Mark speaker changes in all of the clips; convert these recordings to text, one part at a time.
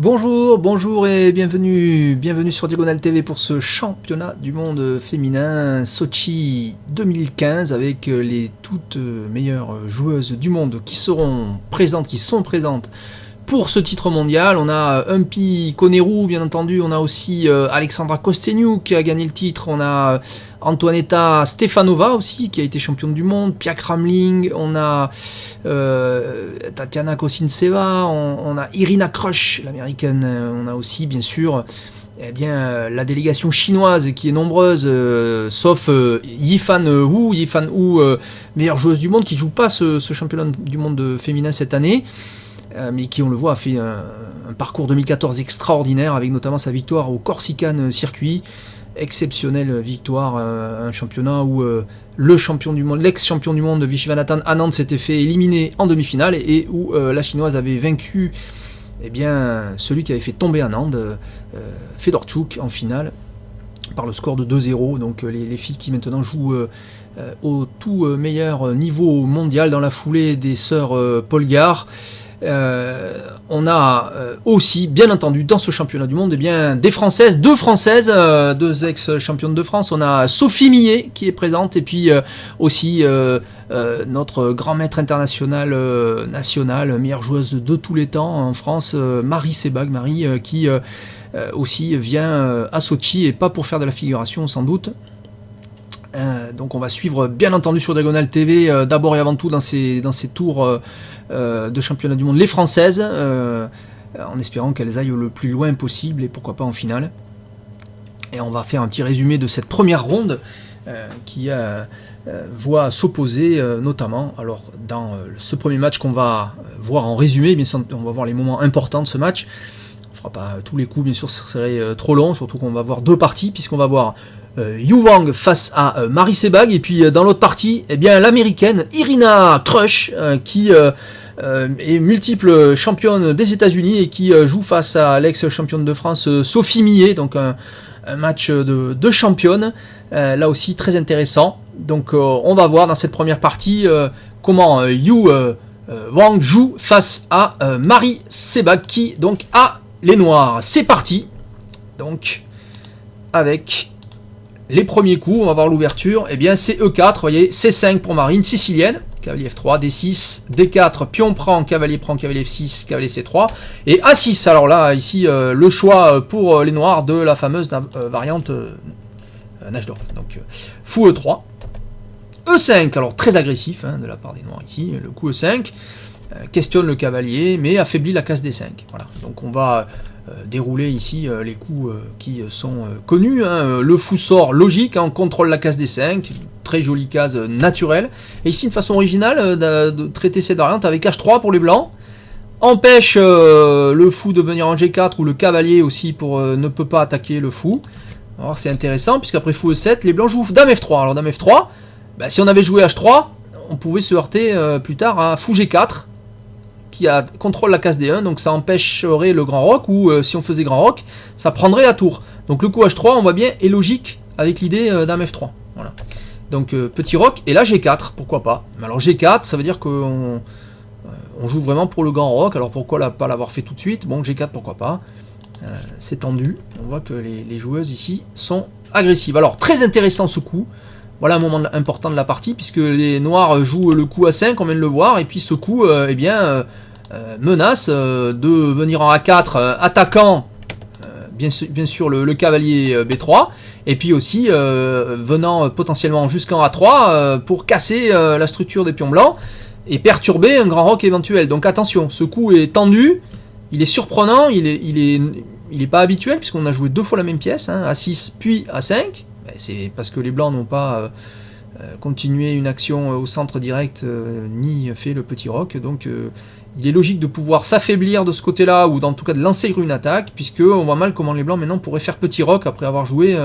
Speaker 1: Bonjour et bienvenue sur Diagonale TV pour ce championnat du monde féminin Sochi 2015 avec les toutes meilleures joueuses du monde qui sont présentes pour ce titre mondial. On a Humpy Koneru, bien entendu, on a aussi Alexandra Kosteniuk qui a gagné le titre, on a Antoaneta Stefanova aussi qui a été championne du monde, Pia Kramling, on a Tatiana Kosintseva, on a Irina Krush, l'américaine, on a aussi bien sûr la délégation chinoise qui est nombreuse, sauf Yifan Wu, meilleure joueuse du monde, qui joue pas ce championnat du monde féminin cette année. Mais qui, on le voit, a fait un parcours 2014 extraordinaire, avec notamment sa victoire au Corsican Circuit. Exceptionnelle victoire, un championnat où le champion du monde, l'ex-champion du monde Viswanathan Anand s'était fait éliminer en demi-finale, et où la chinoise avait vaincu celui qui avait fait tomber Anand, Fedorchuk, en finale, par le score de 2-0. Donc les filles qui maintenant jouent au tout meilleur niveau mondial dans la foulée des sœurs Polgar. On a aussi, bien entendu, dans ce championnat du monde, deux françaises, deux ex-championnes de France. On a Sophie Millet qui est présente, et puis aussi notre grand maître international national, meilleure joueuse de tous les temps en France, Marie Sebag, qui aussi vient à Sochi, et pas pour faire de la figuration sans doute. Donc on va suivre bien entendu sur Diagonale TV d'abord et avant tout dans ces tours de championnat du monde les françaises, en espérant qu'elles aillent le plus loin possible et pourquoi pas en finale. Et on va faire un petit résumé de cette première ronde qui voit s'opposer notamment, alors dans ce premier match qu'on va voir en résumé, bien sûr, on va voir les moments importants de ce match. On fera pas tous les coups, bien sûr, ce serait trop long, surtout qu'on va voir deux parties, puisqu'on va voir Yu Wang face à Marie Sebag, et puis dans l'autre partie, l'américaine Irina Krush, qui est multiple championne des États-Unis et qui joue face à l'ex-championne de France Sophie Millet, donc un match de championne, là aussi très intéressant. Donc on va voir dans cette première partie comment Yu Wang joue face à Marie Sebag, qui donc a les noirs. C'est parti, donc avec les premiers coups. On va voir l'ouverture, c'est E4, vous voyez, C5 pour Marine, sicilienne, cavalier F3, D6, D4, pion prend, cavalier F6, cavalier C3, et A6, alors là, ici, le choix pour les noirs de la fameuse variante Najdorf, donc fou E3, E5, alors très agressif de la part des noirs ici, le coup E5, questionne le cavalier, mais affaiblit la case D5, voilà, donc on va dérouler ici les coups qui sont connus. Le fou sort logique, on contrôle la case D5, très jolie case naturelle. Et ici une façon originale de traiter cette variante avec H3 pour les blancs. Empêche le fou de venir en G4, ou le cavalier aussi ne peut pas attaquer le fou. Alors c'est intéressant, puisqu'après fou E7, les blancs jouent Dame F3. Alors Dame F3, si on avait joué H3, on pouvait se heurter plus tard à fou G4, qui contrôle la case D1, donc ça empêcherait le grand roc, ou si on faisait grand roc, ça prendrait la tour. Donc le coup H3, on voit bien, est logique avec l'idée Dame F3. Voilà. Donc petit roc, et là G4, pourquoi pas. Mais alors G4, ça veut dire qu'on joue vraiment pour le grand roc, alors pourquoi pas l'avoir fait tout de suite. Bon, G4, pourquoi pas. C'est tendu, on voit que les joueuses ici sont agressives. Alors très intéressant ce coup. Voilà un moment important de la partie, puisque les noirs jouent le coup A5, on vient de le voir, et puis ce coup menace de venir en A4, attaquant bien sûr le cavalier B3, et puis aussi venant potentiellement jusqu'en A3 pour casser la structure des pions blancs et perturber un grand roc éventuel. Donc attention, ce coup est tendu, il est surprenant, il est pas habituel, puisqu'on a joué deux fois la même pièce, A6 puis A5. C'est parce que les blancs n'ont pas continué une action au centre direct, ni fait le petit roc. Donc il est logique de pouvoir s'affaiblir de ce côté-là, ou en tout cas de lancer une attaque, puisque on voit mal comment les blancs maintenant pourraient faire petit roc après avoir joué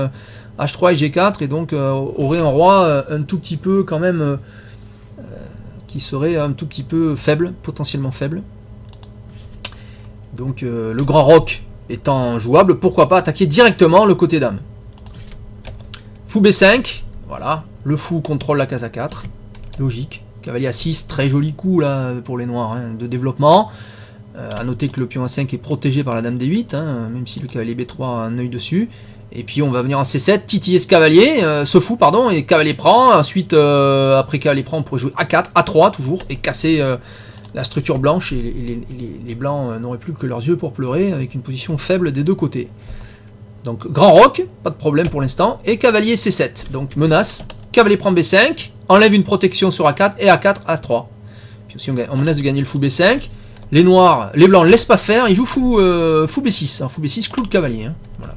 Speaker 1: H3 et G4, et donc auraient un roi un tout petit peu quand même qui serait un tout petit peu faible, potentiellement faible. Donc le grand roc étant jouable, pourquoi pas attaquer directement le côté dame. Fou B5, voilà, le fou contrôle la case A4, logique. Cavalier A6, très joli coup là pour les noirs, de développement. À noter que le pion A5 est protégé par la dame D8, hein, même si le cavalier B3 a un œil dessus. Et puis on va venir en C7, titiller ce cavalier, ce fou pardon, et cavalier prend. Ensuite, après cavalier prend, on pourrait jouer A4, A3 toujours, et casser la structure blanche. Et les blancs n'auraient plus que leurs yeux pour pleurer, avec une position faible des deux côtés. Donc grand roc, pas de problème pour l'instant, et cavalier C7. Donc menace, cavalier prend B5, enlève une protection sur A4, et A4, A3. Puis aussi on menace de gagner le fou B5. Les noirs, les blancs ne laissent pas faire, ils jouent fou B6. Alors fou B6 cloue le cavalier. Hein. Voilà.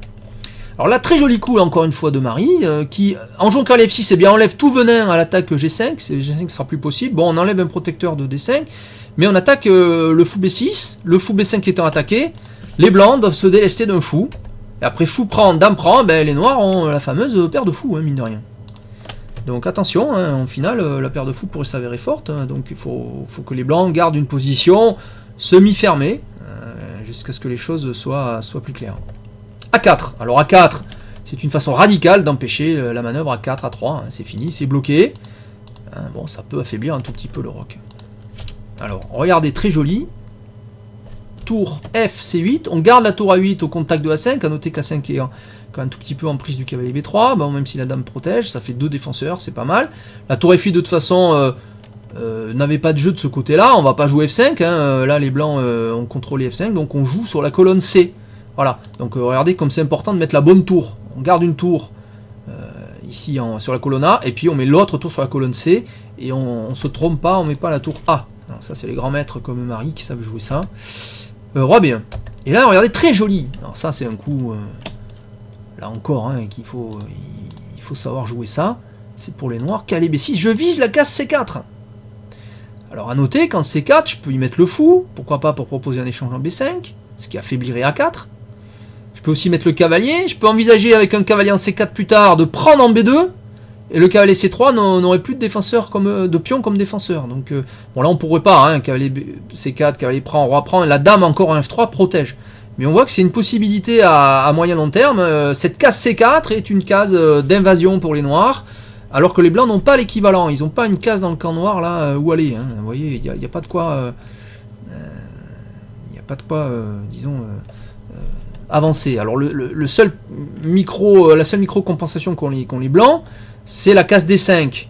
Speaker 1: Alors là, très joli coup, encore une fois, de Marie, qui, en jouant cavalier F6, eh bien, enlève tout venin à l'attaque G5, G5 ne sera plus possible. Bon, on enlève un protecteur de D5, mais on attaque le fou B6, le fou B5 étant attaqué, les blancs doivent se délester d'un fou, et après fou prend, dame prend, ben, les noirs ont la fameuse paire de fous, hein, mine de rien. Donc attention, hein, en finale, la paire de fous pourrait s'avérer forte, hein, donc il faut que les blancs gardent une position semi-fermée, jusqu'à ce que les choses soient plus claires. A4, alors A4, c'est une façon radicale d'empêcher la manœuvre A4, A3, hein, c'est fini, c'est bloqué. Hein, bon, ça peut affaiblir un tout petit peu le roc. Alors, regardez, très joli. Tour F, C8, on garde la tour A8 au contact de A5, à noter qu'A5 est quand même un tout petit peu en prise du cavalier B3, bon, même si la dame protège, ça fait 2 défenseurs, c'est pas mal. La tour F8 de toute façon n'avait pas de jeu de ce côté-là, on va pas jouer F5, hein, là les blancs ont contrôlé F5, donc on joue sur la colonne C. Voilà, donc regardez comme c'est important de mettre la bonne tour. On garde une tour ici sur la colonne A, et puis on met l'autre tour sur la colonne C, et on se trompe pas, on met pas la tour A. Alors ça c'est les grands maîtres comme Marie qui savent jouer ça. Roi B1. Et là regardez, très joli. Alors ça c'est un coup, là encore, hein, il faut savoir jouer ça. C'est pour les noirs, cavalier B6, je vise la case C4. Alors à noter qu'en C4, je peux y mettre le fou, pourquoi pas pour proposer un échange en B5, ce qui affaiblirait A4. Je peux aussi mettre le cavalier, je peux envisager avec un cavalier en C4 plus tard de prendre en B2, et le cavalier C3 n'aurait plus de défenseur de pion comme défenseur. Donc bon là on pourrait pas, hein, cavalier C4, cavalier prend, roi prend, la dame encore en F3 protège. Mais on voit que c'est une possibilité à moyen long terme. Cette case C4 est une case d'invasion pour les noirs, alors que les blancs n'ont pas l'équivalent, ils n'ont pas une case dans le camp noir là où aller. Hein. Vous voyez, il n'y a pas de quoi, disons, avancer. Alors la seule micro-compensation qu'ont les blancs, c'est la case D5,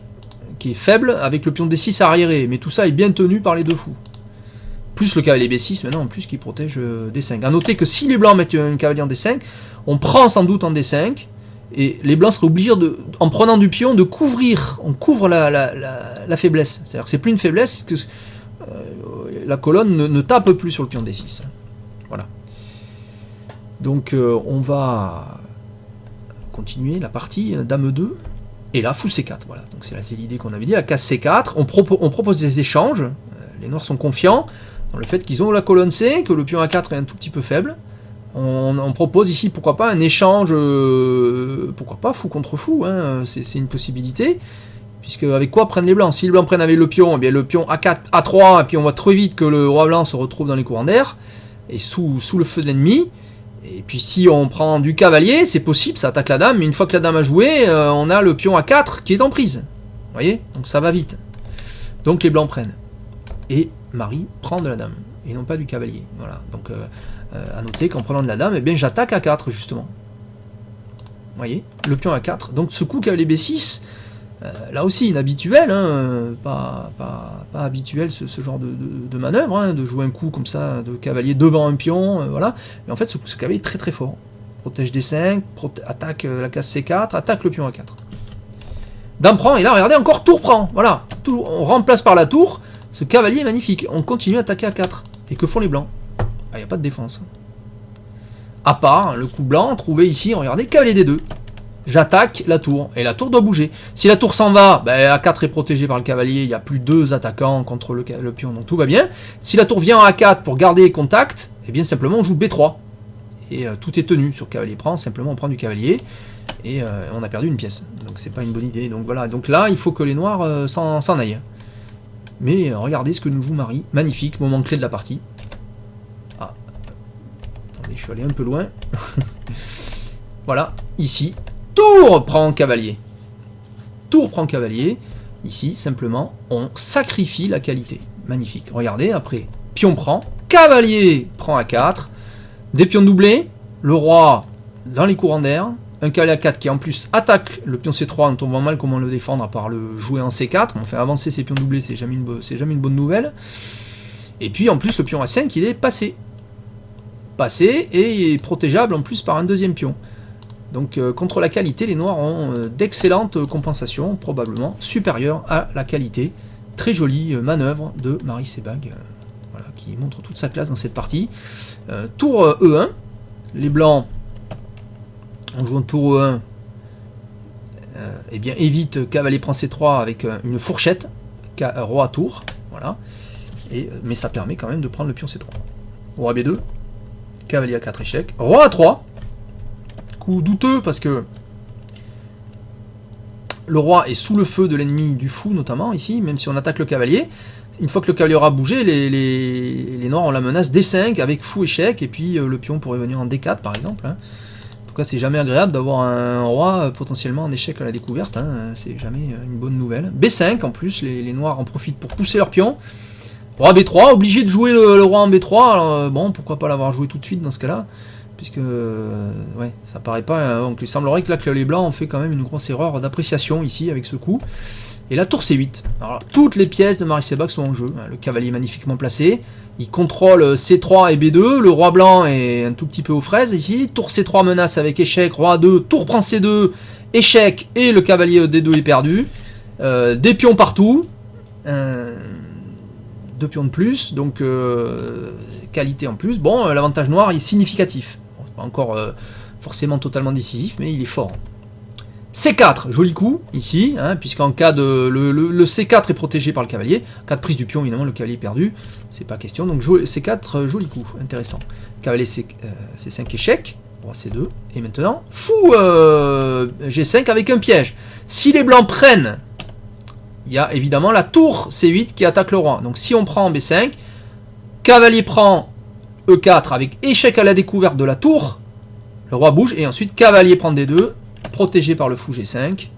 Speaker 1: qui est faible, avec le pion D6 arriéré, mais tout ça est bien tenu par les deux fous. Plus le cavalier B6 maintenant, en plus, qui protège D5. A noter que si les blancs mettent un cavalier en D5, on prend sans doute en D5, et les blancs seraient obligés, en prenant du pion, de couvrir. On couvre la faiblesse. C'est-à-dire que c'est plus une faiblesse, que la colonne ne tape plus sur le pion D6. Voilà. Donc on va continuer la partie dame 2, et là fou C4. Voilà. Donc c'est l'idée qu'on avait dit, la case C4. On propose des échanges. Les noirs sont confiants dans le fait qu'ils ont la colonne C, que le pion A4 est un tout petit peu faible. On propose ici, pourquoi pas, un échange, pourquoi pas, fou contre fou, hein, c'est une possibilité, puisque avec quoi prennent les blancs? Si les blancs prennent avec le pion, eh bien le pion A4, A3, et puis on voit très vite que le roi blanc se retrouve dans les courants d'air, et sous le feu de l'ennemi, et puis si on prend du cavalier, c'est possible, ça attaque la dame, mais une fois que la dame a joué, on a le pion A4 qui est en prise, vous voyez, donc ça va vite. Donc les blancs prennent, et Marie prend de la dame, et non pas du cavalier, voilà, donc... à noter qu'en prenant de la dame, eh bien j'attaque A4 justement. Vous voyez, le pion A4. Donc ce coup cavalier B6, là aussi inhabituel, hein, pas habituel ce genre de manœuvre, hein, de jouer un coup comme ça de cavalier devant un pion, voilà. Mais en fait ce cavalier est très très fort. Protège D5, attaque la case C4, attaque le pion A4. Dame prend, et là regardez encore tour prend, voilà. On remplace par la tour, ce cavalier est magnifique. On continue à attaquer A4. Et que font les blancs? Ah, il n'y a pas de défense. À part le coup blanc trouvé ici, regardez, cavalier D2. J'attaque la tour, et la tour doit bouger. Si la tour s'en va, ben, A4 est protégé par le cavalier, il n'y a plus 2 attaquants contre le pion, donc tout va bien. Si la tour vient en A4 pour garder contact, eh bien simplement on joue B3. Et tout est tenu sur cavalier prend, simplement on prend du cavalier, et on a perdu une pièce. Donc c'est pas une bonne idée. Donc voilà, donc là il faut que les noirs s'en aillent. Mais regardez ce que nous joue Marie, magnifique, moment clé de la partie. Je suis allé un peu loin. Voilà, ici, tour prend cavalier. Tour prend cavalier. Ici, simplement, on sacrifie la qualité. Magnifique. Regardez, après, pion prend. cavalier prend A4, des pions doublés, le roi dans les courants d'air, un cavalier A4 qui en plus attaque le pion C3 dont on voit mal comment le défendre à part le jouer en C4, on fait avancer ses pions doublés, c'est jamais une bonne nouvelle. Et puis en plus le pion A5 il est passé. Passé et est protégeable en plus par un deuxième pion. Donc contre la qualité, les noirs ont d'excellentes compensations, probablement supérieures à la qualité. Très jolie manœuvre de Marie Sebag, voilà, qui montre toute sa classe dans cette partie. Tour E1, les blancs, en jouant tour E1, eh bien, évite cavalier prend C3 avec une fourchette, roi à tour, voilà. Mais ça permet quand même de prendre le pion C3. Roi B2, cavalier A4 échec, roi A3, coup douteux parce que le roi est sous le feu de l'ennemi du fou notamment ici, même si on attaque le cavalier. Une fois que le cavalier aura bougé, les noirs ont la menace D5 avec fou échec, et puis le pion pourrait venir en D4 par exemple. Hein. En tout cas c'est jamais agréable d'avoir un roi potentiellement en échec à la découverte, hein. C'est jamais une bonne nouvelle. B5 en plus, les noirs en profitent pour pousser leur pion. Roi B3, obligé de jouer le roi en B3, alors bon pourquoi pas l'avoir joué tout de suite dans ce cas-là. Puisque, ouais, ça paraît pas... donc il semblerait que là que les blancs ont fait quand même une grosse erreur d'appréciation ici avec ce coup. Et la tour C8. Alors toutes les pièces de Marie Sebag sont en jeu. Le cavalier est magnifiquement placé. Il contrôle C3 et B2. Le roi blanc est un tout petit peu aux fraises ici. Tour C3 menace avec échec. Roi 2. Tour prend C2. Échec. Et le cavalier D2 est perdu. Des pions partout. 2 pions de plus. Donc qualité en plus. Bon, l'avantage noir est significatif. Pas encore forcément totalement décisif, mais il est fort. C4, joli coup, ici, hein, puisqu'en cas de... Le C4 est protégé par le cavalier. En cas de prise du pion, évidemment, le cavalier est perdu. C'est pas question. Donc C4, joli coup, intéressant. Cavalier C5 échec. Roi C2. Et maintenant, fou G5 avec un piège. Si les blancs prennent, il y a évidemment la tour C8 qui attaque le roi. Donc si on prend en B5, cavalier prend E4 avec échec à la découverte de la tour, le roi bouge, et ensuite cavalier prend D2, protégé par le fou G5,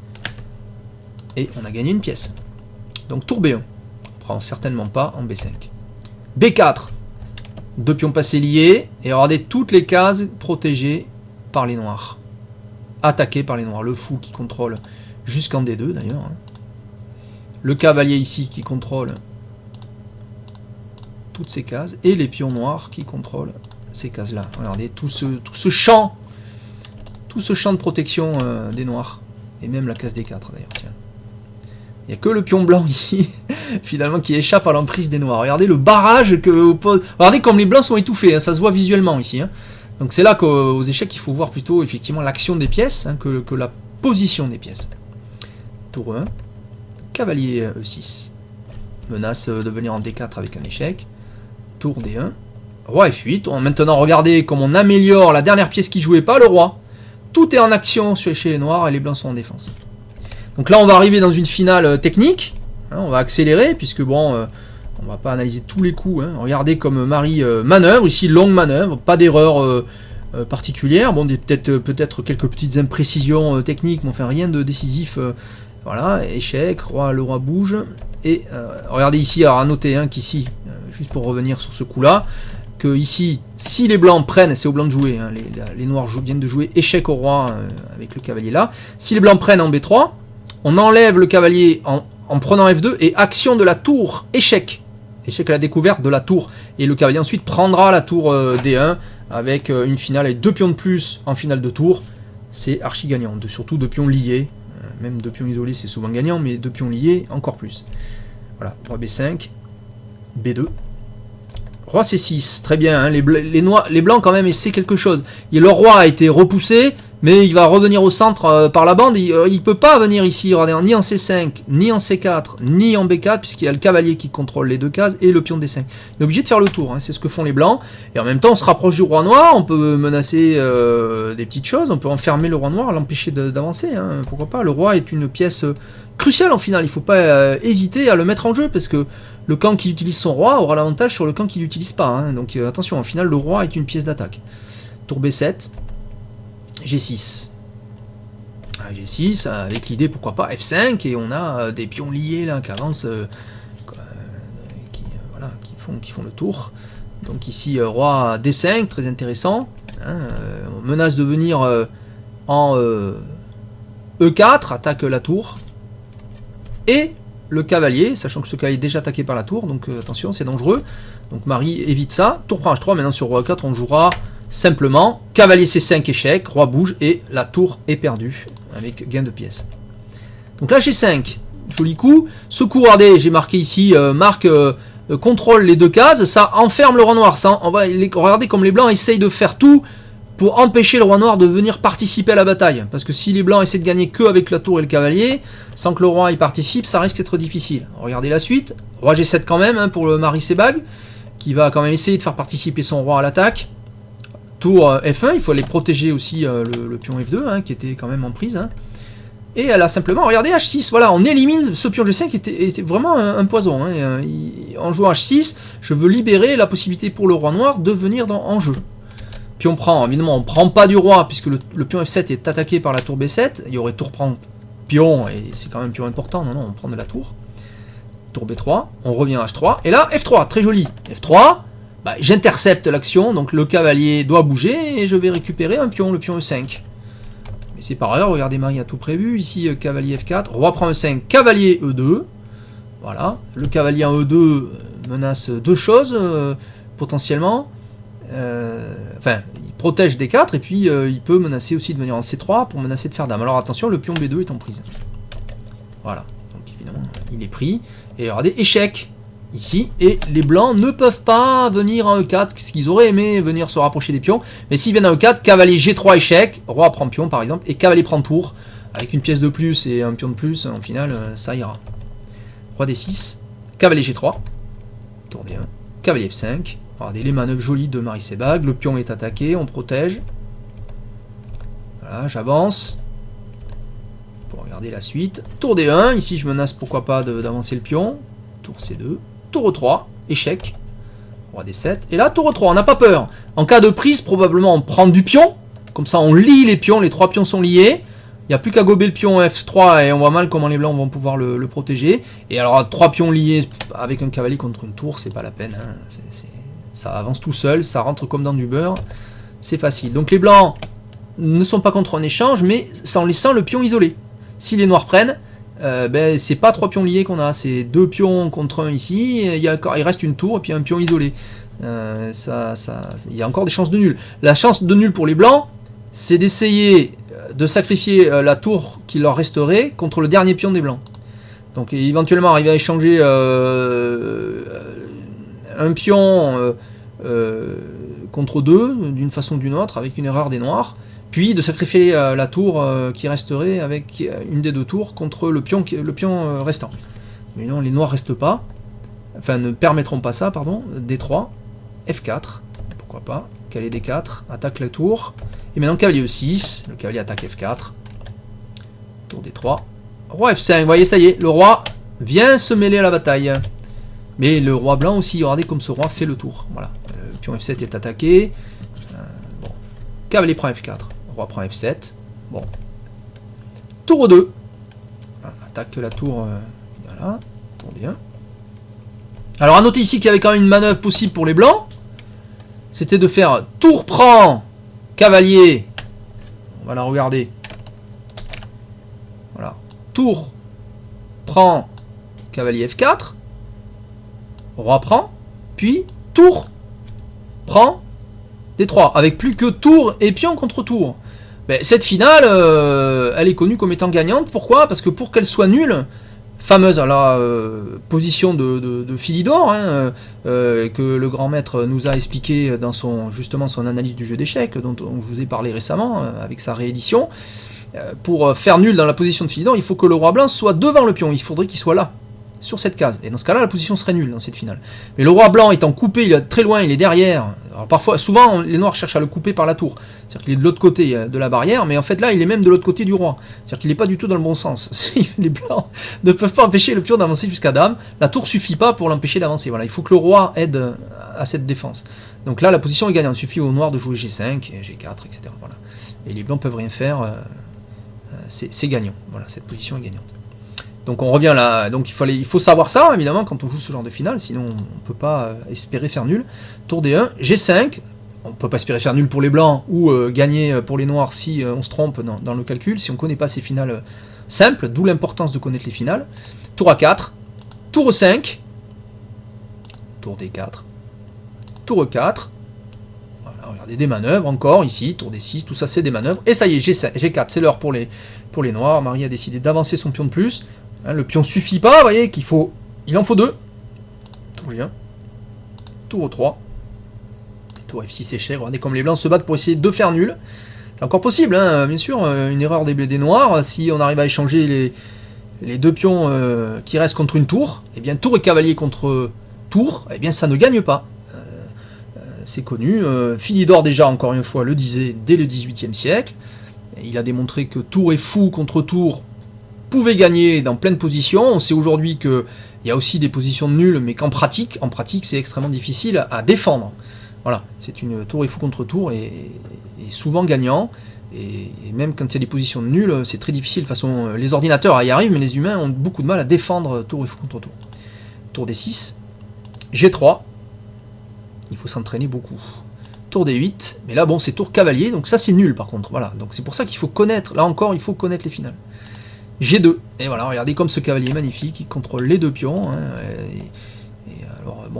Speaker 1: et on a gagné une pièce. Donc tour B1, on prend certainement pas en B5. B4, 2 pions passés liés, et regardez toutes les cases protégées par les noirs. Attaquées par les noirs, le fou qui contrôle jusqu'en D2 d'ailleurs. Hein. Le cavalier ici qui contrôle toutes ces cases, et les pions noirs qui contrôlent ces cases là. Regardez tout ce champ de protection des noirs, et même la case D4 d'ailleurs. Tiens, il n'y a que le pion blanc ici finalement qui échappe à l'emprise des noirs. Regardez le barrage que oppose. Regardez comme les blancs sont étouffés, hein, ça se voit visuellement ici. Hein. Donc c'est là qu'aux échecs il faut voir plutôt effectivement l'action des pièces, hein, que la position des pièces. Tour 1, cavalier E6, menace de venir en D4 avec un échec. Tour D1, roi F8. Maintenant, regardez comme on améliore la dernière pièce qui jouait pas, le roi. Tout est en action chez les noirs et les blancs sont en défense. Donc là, on va arriver dans une finale technique. Hein, on va accélérer, puisque bon, on va pas analyser tous les coups. Hein. Regardez comme Marie manœuvre, ici longue manœuvre, pas d'erreur particulière. Bon, peut-être quelques petites imprécisions techniques, mais enfin rien de décisif. Voilà, échec, le roi bouge. Et regardez ici, alors à noter hein, qu'ici, juste pour revenir sur ce coup-là, que ici, si les blancs prennent, c'est aux blancs de jouer, hein, les noirs viennent de jouer échec au roi avec le cavalier là. Si les blancs prennent en B3, on enlève le cavalier en prenant F2 et action de la tour, échec. Échec à la découverte de la tour. Et le cavalier ensuite prendra la tour D1 avec une finale avec 2 pions de plus en finale de tour. C'est archi gagnant, surtout 2 pions liés. Même 2 pions isolés c'est souvent gagnant, mais 2 pions liés encore plus. Voilà, roi B5, B2, roi C6, très bien, hein, les blancs quand même essaient quelque chose. Et le roi a été repoussé, mais il va revenir au centre par la bande, il ne peut pas venir ici, regardez, ni en C5, ni en C4, ni en B4, puisqu'il y a le cavalier qui contrôle les 2 cases, et le pion D5. Il est obligé de faire le tour, hein, c'est ce que font les blancs, et en même temps on se rapproche du roi noir, on peut menacer des petites choses, on peut enfermer le roi noir, l'empêcher d'avancer, hein, pourquoi pas, le roi est une pièce cruciale en finale, il ne faut pas hésiter à le mettre en jeu, parce que le camp qui utilise son roi aura l'avantage sur le camp qui ne l'utilise pas, hein, donc attention, en finale le roi est une pièce d'attaque. Tour B7, G6. G6 avec l'idée pourquoi pas F5 et on a des pions liés là qui avancent, qui font le tour. Donc ici, roi D5, très intéressant. Hein, on menace de venir en E4, attaque la tour. Et le cavalier, sachant que ce cavalier est déjà attaqué par la tour, donc attention, c'est dangereux. Donc Marie évite ça. Tour prend H3, maintenant sur roi E4, on jouera simplement cavalier C5, échec, roi bouge, et la tour est perdue, avec gain de pièces. Donc là, G5, joli coup. Ce coup, regardez, j'ai marqué ici, marque... contrôle les deux cases, ça enferme le roi noir. Ça, regardez comme les blancs essayent de faire tout pour empêcher le roi noir de venir participer à la bataille. Parce que si les blancs essaient de gagner que avec la tour et le cavalier, sans que le roi y participe, ça risque d'être difficile. Regardez la suite. Roi G7 quand même, hein, pour le Marie Sebag, qui va quand même essayer de faire participer son roi à l'attaque. Tour F1, il faut aller protéger aussi le pion F2, hein, qui était quand même en prise. Hein. Et elle a simplement, regardez H6, voilà, on élimine ce pion G5 qui était vraiment un poison. Hein. En jouant H6, je veux libérer la possibilité pour le roi noir de venir en jeu. Pion prend, évidemment, on ne prend pas du roi, puisque le pion F7 est attaqué par la tour B7. Il y aurait tour prend pion, et c'est quand même un pion important, non, on prend de la tour. Tour B3, on revient à H3, et là, F3, très joli. F3, bah, j'intercepte l'action, donc le cavalier doit bouger, et je vais récupérer un pion, le pion E5. C'est par ailleurs, regardez, Marie a tout prévu. Ici, cavalier F4, roi prend E5, cavalier E2. Voilà, le cavalier en E2 menace deux choses, potentiellement. Enfin, il protège D4, et puis il peut menacer aussi de venir en C3 pour menacer de faire dame. Alors attention, le pion B2 est en prise. Voilà, donc évidemment, il est pris. Et regardez, échec, ici, et les blancs ne peuvent pas venir en E4, ce qu'ils auraient aimé venir se rapprocher des pions, mais s'ils viennent en E4, cavalier G3 échec, roi prend pion par exemple, et cavalier prend tour, avec une pièce de plus et un pion de plus, en final, ça ira. Roi D6, cavalier G3, tour D1, cavalier F5, regardez les manœuvres jolies de Marie Sebag, le pion est attaqué, on protège, voilà, j'avance, pour regarder la suite, tour D1, ici je menace pourquoi pas d'avancer le pion, tour C2, tour E3, échec, roi D7, et là tour E3, on n'a pas peur. En cas de prise, probablement on prend du pion, comme ça on lie les pions, les trois pions sont liés, il n'y a plus qu'à gober le pion F3 et on voit mal comment les blancs vont pouvoir le protéger. Et alors trois pions liés avec un cavalier contre une tour, c'est pas la peine, hein. Ça avance tout seul, ça rentre comme dans du beurre, c'est facile. Donc les blancs ne sont pas contre un échange, mais en laissant le pion isolé. Si les noirs prennent, ben, c'est pas trois pions liés qu'on a, c'est deux pions contre un ici, il reste une tour et puis un pion isolé. Il y a encore des chances de nul. La chance de nul pour les blancs, c'est d'essayer de sacrifier la tour qui leur resterait contre le dernier pion des blancs. Donc éventuellement arriver à échanger un pion contre deux, d'une façon ou d'une autre, avec une erreur des noirs. Puis de sacrifier la tour qui resterait avec une des deux tours contre le pion restant. Mais non, les noirs restent pas. Enfin, ne permettront pas ça, pardon. D3, F4, pourquoi pas. Cavalier D4, attaque la tour. Et maintenant cavalier E6, le cavalier attaque F4. Tour D3. Roi F5, vous voyez, ça y est, le roi vient se mêler à la bataille. Mais le roi blanc aussi, regardez comme ce roi fait le tour. Voilà, le pion F7 est attaqué. Bon. Cavalier prend F4. Roi prend F7. Bon. Tour 2. Attaque la tour. Voilà. Tour D1. Alors à noter ici qu'il y avait quand même une manœuvre possible pour les blancs. C'était de faire tour prend cavalier. On va la regarder. Voilà. Tour prend cavalier F4. Roi prend. Puis tour prend D3. Avec plus que tour et pion contre tour. Mais cette finale, elle est connue comme étant gagnante. Pourquoi? Parce que pour qu'elle soit nulle, fameuse à la position de Philidor, hein, que le grand maître nous a expliqué dans justement son analyse du jeu d'échecs, dont je vous ai parlé récemment, avec sa réédition. Pour faire nul dans la position de Philidor, il faut que le roi blanc soit devant le pion. Il faudrait qu'il soit là, sur cette case. Et dans ce cas-là, la position serait nulle dans cette finale. Mais le roi blanc étant coupé, il est très loin, il est derrière. Alors parfois, souvent, les noirs cherchent à le couper par la tour. C'est-à-dire qu'il est de l'autre côté de la barrière, mais en fait là, il est même de l'autre côté du roi. C'est-à-dire qu'il n'est pas du tout dans le bon sens. Les blancs ne peuvent pas empêcher le pion d'avancer jusqu'à dame. La tour suffit pas pour l'empêcher d'avancer. Voilà, il faut que le roi aide à cette défense. Donc là, la position est gagnante. Il suffit aux noirs de jouer G5, G4, etc. Voilà. Et les blancs peuvent rien faire. C'est gagnant. Voilà, cette position est gagnante. Donc on revient là, donc il faut savoir ça évidemment quand on joue ce genre de finale, sinon on ne peut pas espérer faire nul. Tour D1, G5, on ne peut pas espérer faire nul pour les blancs ou gagner pour les noirs si on se trompe dans le calcul, si on ne connaît pas ces finales simples, d'où l'importance de connaître les finales. Tour A4, tour E5, tour D4, tour E4, voilà, regardez des manœuvres encore ici, tour D6, tout ça c'est des manœuvres, et ça y est, G5, G4, c'est l'heure pour les noirs. Marie a décidé d'avancer son pion de plus. Hein, le pion suffit pas, vous voyez il en faut 2. Tour G1, tour E3, tour F6 échec. Regardez comme les blancs se battent pour essayer de faire nul. C'est encore possible, hein, bien sûr, une erreur des noirs. Si on arrive à échanger les 2 pions qui restent contre une tour, et bien tour et cavalier contre tour, et bien ça ne gagne pas. C'est connu. Philidor déjà, encore une fois, le disait dès le XVIIIe siècle. Il a démontré que tour et fou contre tour pouvait gagner dans plein de positions. On sait aujourd'hui qu'il y a aussi des positions nules, mais qu'en pratique, c'est extrêmement difficile à défendre. Voilà, c'est une tour et fou contre tour et souvent gagnant. Et même quand il y a des positions nulles, c'est très difficile. De toute façon, les ordinateurs y arrivent, mais les humains ont beaucoup de mal à défendre tour et fou contre tour. Tour D6, G3. Il faut s'entraîner beaucoup. Tour D8, mais là bon c'est tour cavalier, donc ça c'est nul par contre, voilà, donc c'est pour ça qu'il faut connaître, là encore il faut connaître les finales. G2, et voilà, regardez comme ce cavalier est magnifique, il contrôle les 2 pions, hein,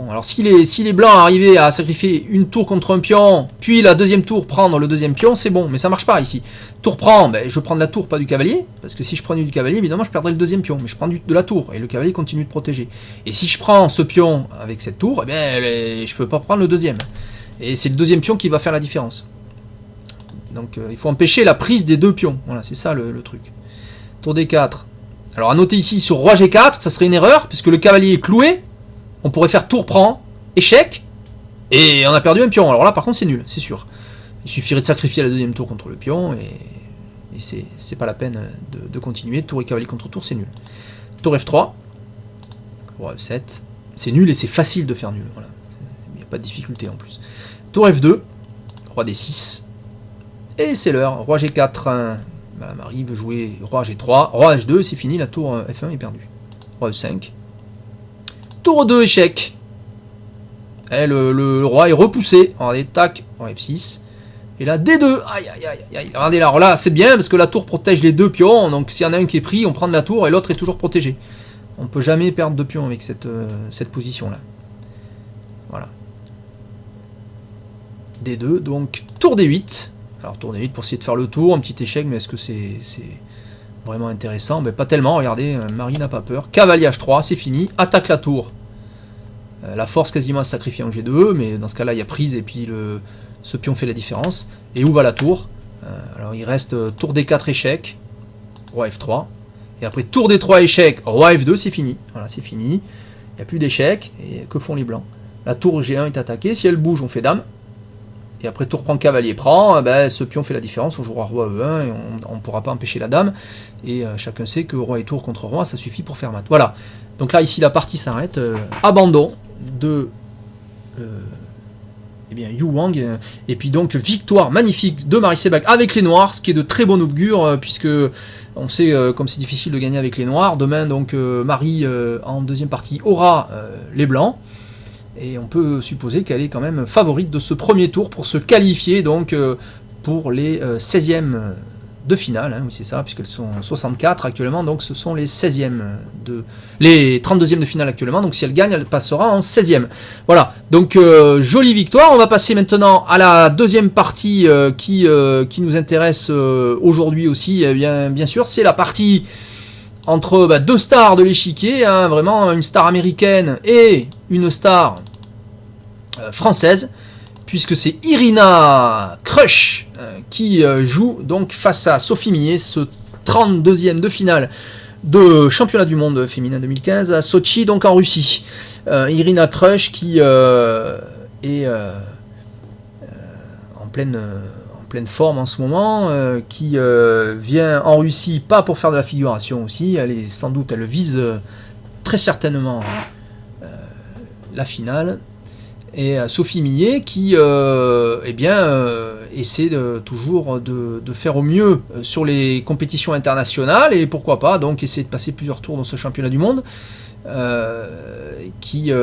Speaker 1: alors si les blancs arrivaient à sacrifier une tour contre un pion, puis la deuxième tour prendre le deuxième pion, c'est bon, mais ça marche pas ici. Tour prend, ben, je prends de la tour, pas du cavalier, parce que si je prenais du cavalier, évidemment je perdrais le deuxième pion, mais je prends de la tour, et le cavalier continue de protéger. Et si je prends ce pion avec cette tour, eh bien, je peux pas prendre le deuxième. Et c'est le deuxième pion qui va faire la différence. Donc il faut empêcher la prise des 2 pions. Voilà, c'est ça le truc. Tour D4. Alors à noter ici sur roi G4, ça serait une erreur, puisque le cavalier est cloué. On pourrait faire tour prend, échec, et on a perdu un pion. Alors là par contre c'est nul, c'est sûr. Il suffirait de sacrifier la deuxième tour contre le pion, et c'est pas la peine de continuer. Tour et cavalier contre tour, c'est nul. Tour F3. Roi F7. C'est nul et c'est facile de faire nul. Voilà. Il n'y a pas de difficulté en plus. Tour F2, roi D6, et c'est l'heure, roi G4, Madame Marie veut jouer roi G3, roi H2, c'est fini, la tour F1 est perdue. Roi E5, tour 2, échec, et le roi est repoussé, regardez, tac, roi F6, et là D2, aïe aïe aïe aïe, regardez là, alors là c'est bien parce que la tour protège les 2 pions, donc s'il y en a un qui est pris, on prend de la tour et l'autre est toujours protégé. On ne peut jamais perdre de pions avec cette position là. Voilà. D2, donc tour D8. Alors tour D8 pour essayer de faire le tour, un petit échec, mais est-ce que c'est vraiment intéressant? Mais pas tellement, regardez, Marie n'a pas peur. Cavalier H3, c'est fini, attaque la tour. La force quasiment à se sacrifier en G2, mais dans ce cas-là, il y a prise, et puis ce pion fait la différence. Et où va la tour? Alors il reste tour D4 échec, roi F3, et après tour D3 échec, roi F2, c'est fini. Voilà, c'est fini, il n'y a plus d'échec, et que font les blancs? La tour G1 est attaquée, si elle bouge, on fait dame. Et après tour prend, cavalier prend, ben, ce pion fait la différence, on jouera roi E1 et on ne pourra pas empêcher la dame. Et chacun sait que roi et tour contre roi, ça suffit pour faire mat. Voilà, donc là ici la partie s'arrête, abandon de Yu Wang, et puis donc victoire magnifique de Marie Sebag avec les noirs, ce qui est de très bon augure, puisque on sait comme c'est difficile de gagner avec les noirs. Demain donc Marie en deuxième partie aura les blancs. Et on peut supposer qu'elle est quand même favorite de ce premier tour pour se qualifier donc pour les 16e de finale, hein, oui c'est ça, puisqu'elles sont 64 actuellement, donc ce sont les 16e les 32e de finale actuellement, donc si elle gagne, elle passera en 16e. Voilà, donc jolie victoire. On va passer maintenant à la deuxième partie qui nous intéresse aujourd'hui aussi, eh bien sûr, c'est la partie entre 2 stars de l'échiquier, hein, vraiment une star américaine et une star française, puisque c'est Irina Krush qui joue donc face à Sophie Millet, ce 32e de finale de championnat du monde féminin 2015 à Sochi, donc en Russie. Irina Krush qui est en pleine forme en ce moment, qui vient en Russie pas pour faire de la figuration aussi, elle vise très certainement la finale, Et Sophie Millet qui essaie toujours de faire au mieux sur les compétitions internationales et pourquoi pas donc essayer de passer plusieurs tours dans ce championnat du monde qui est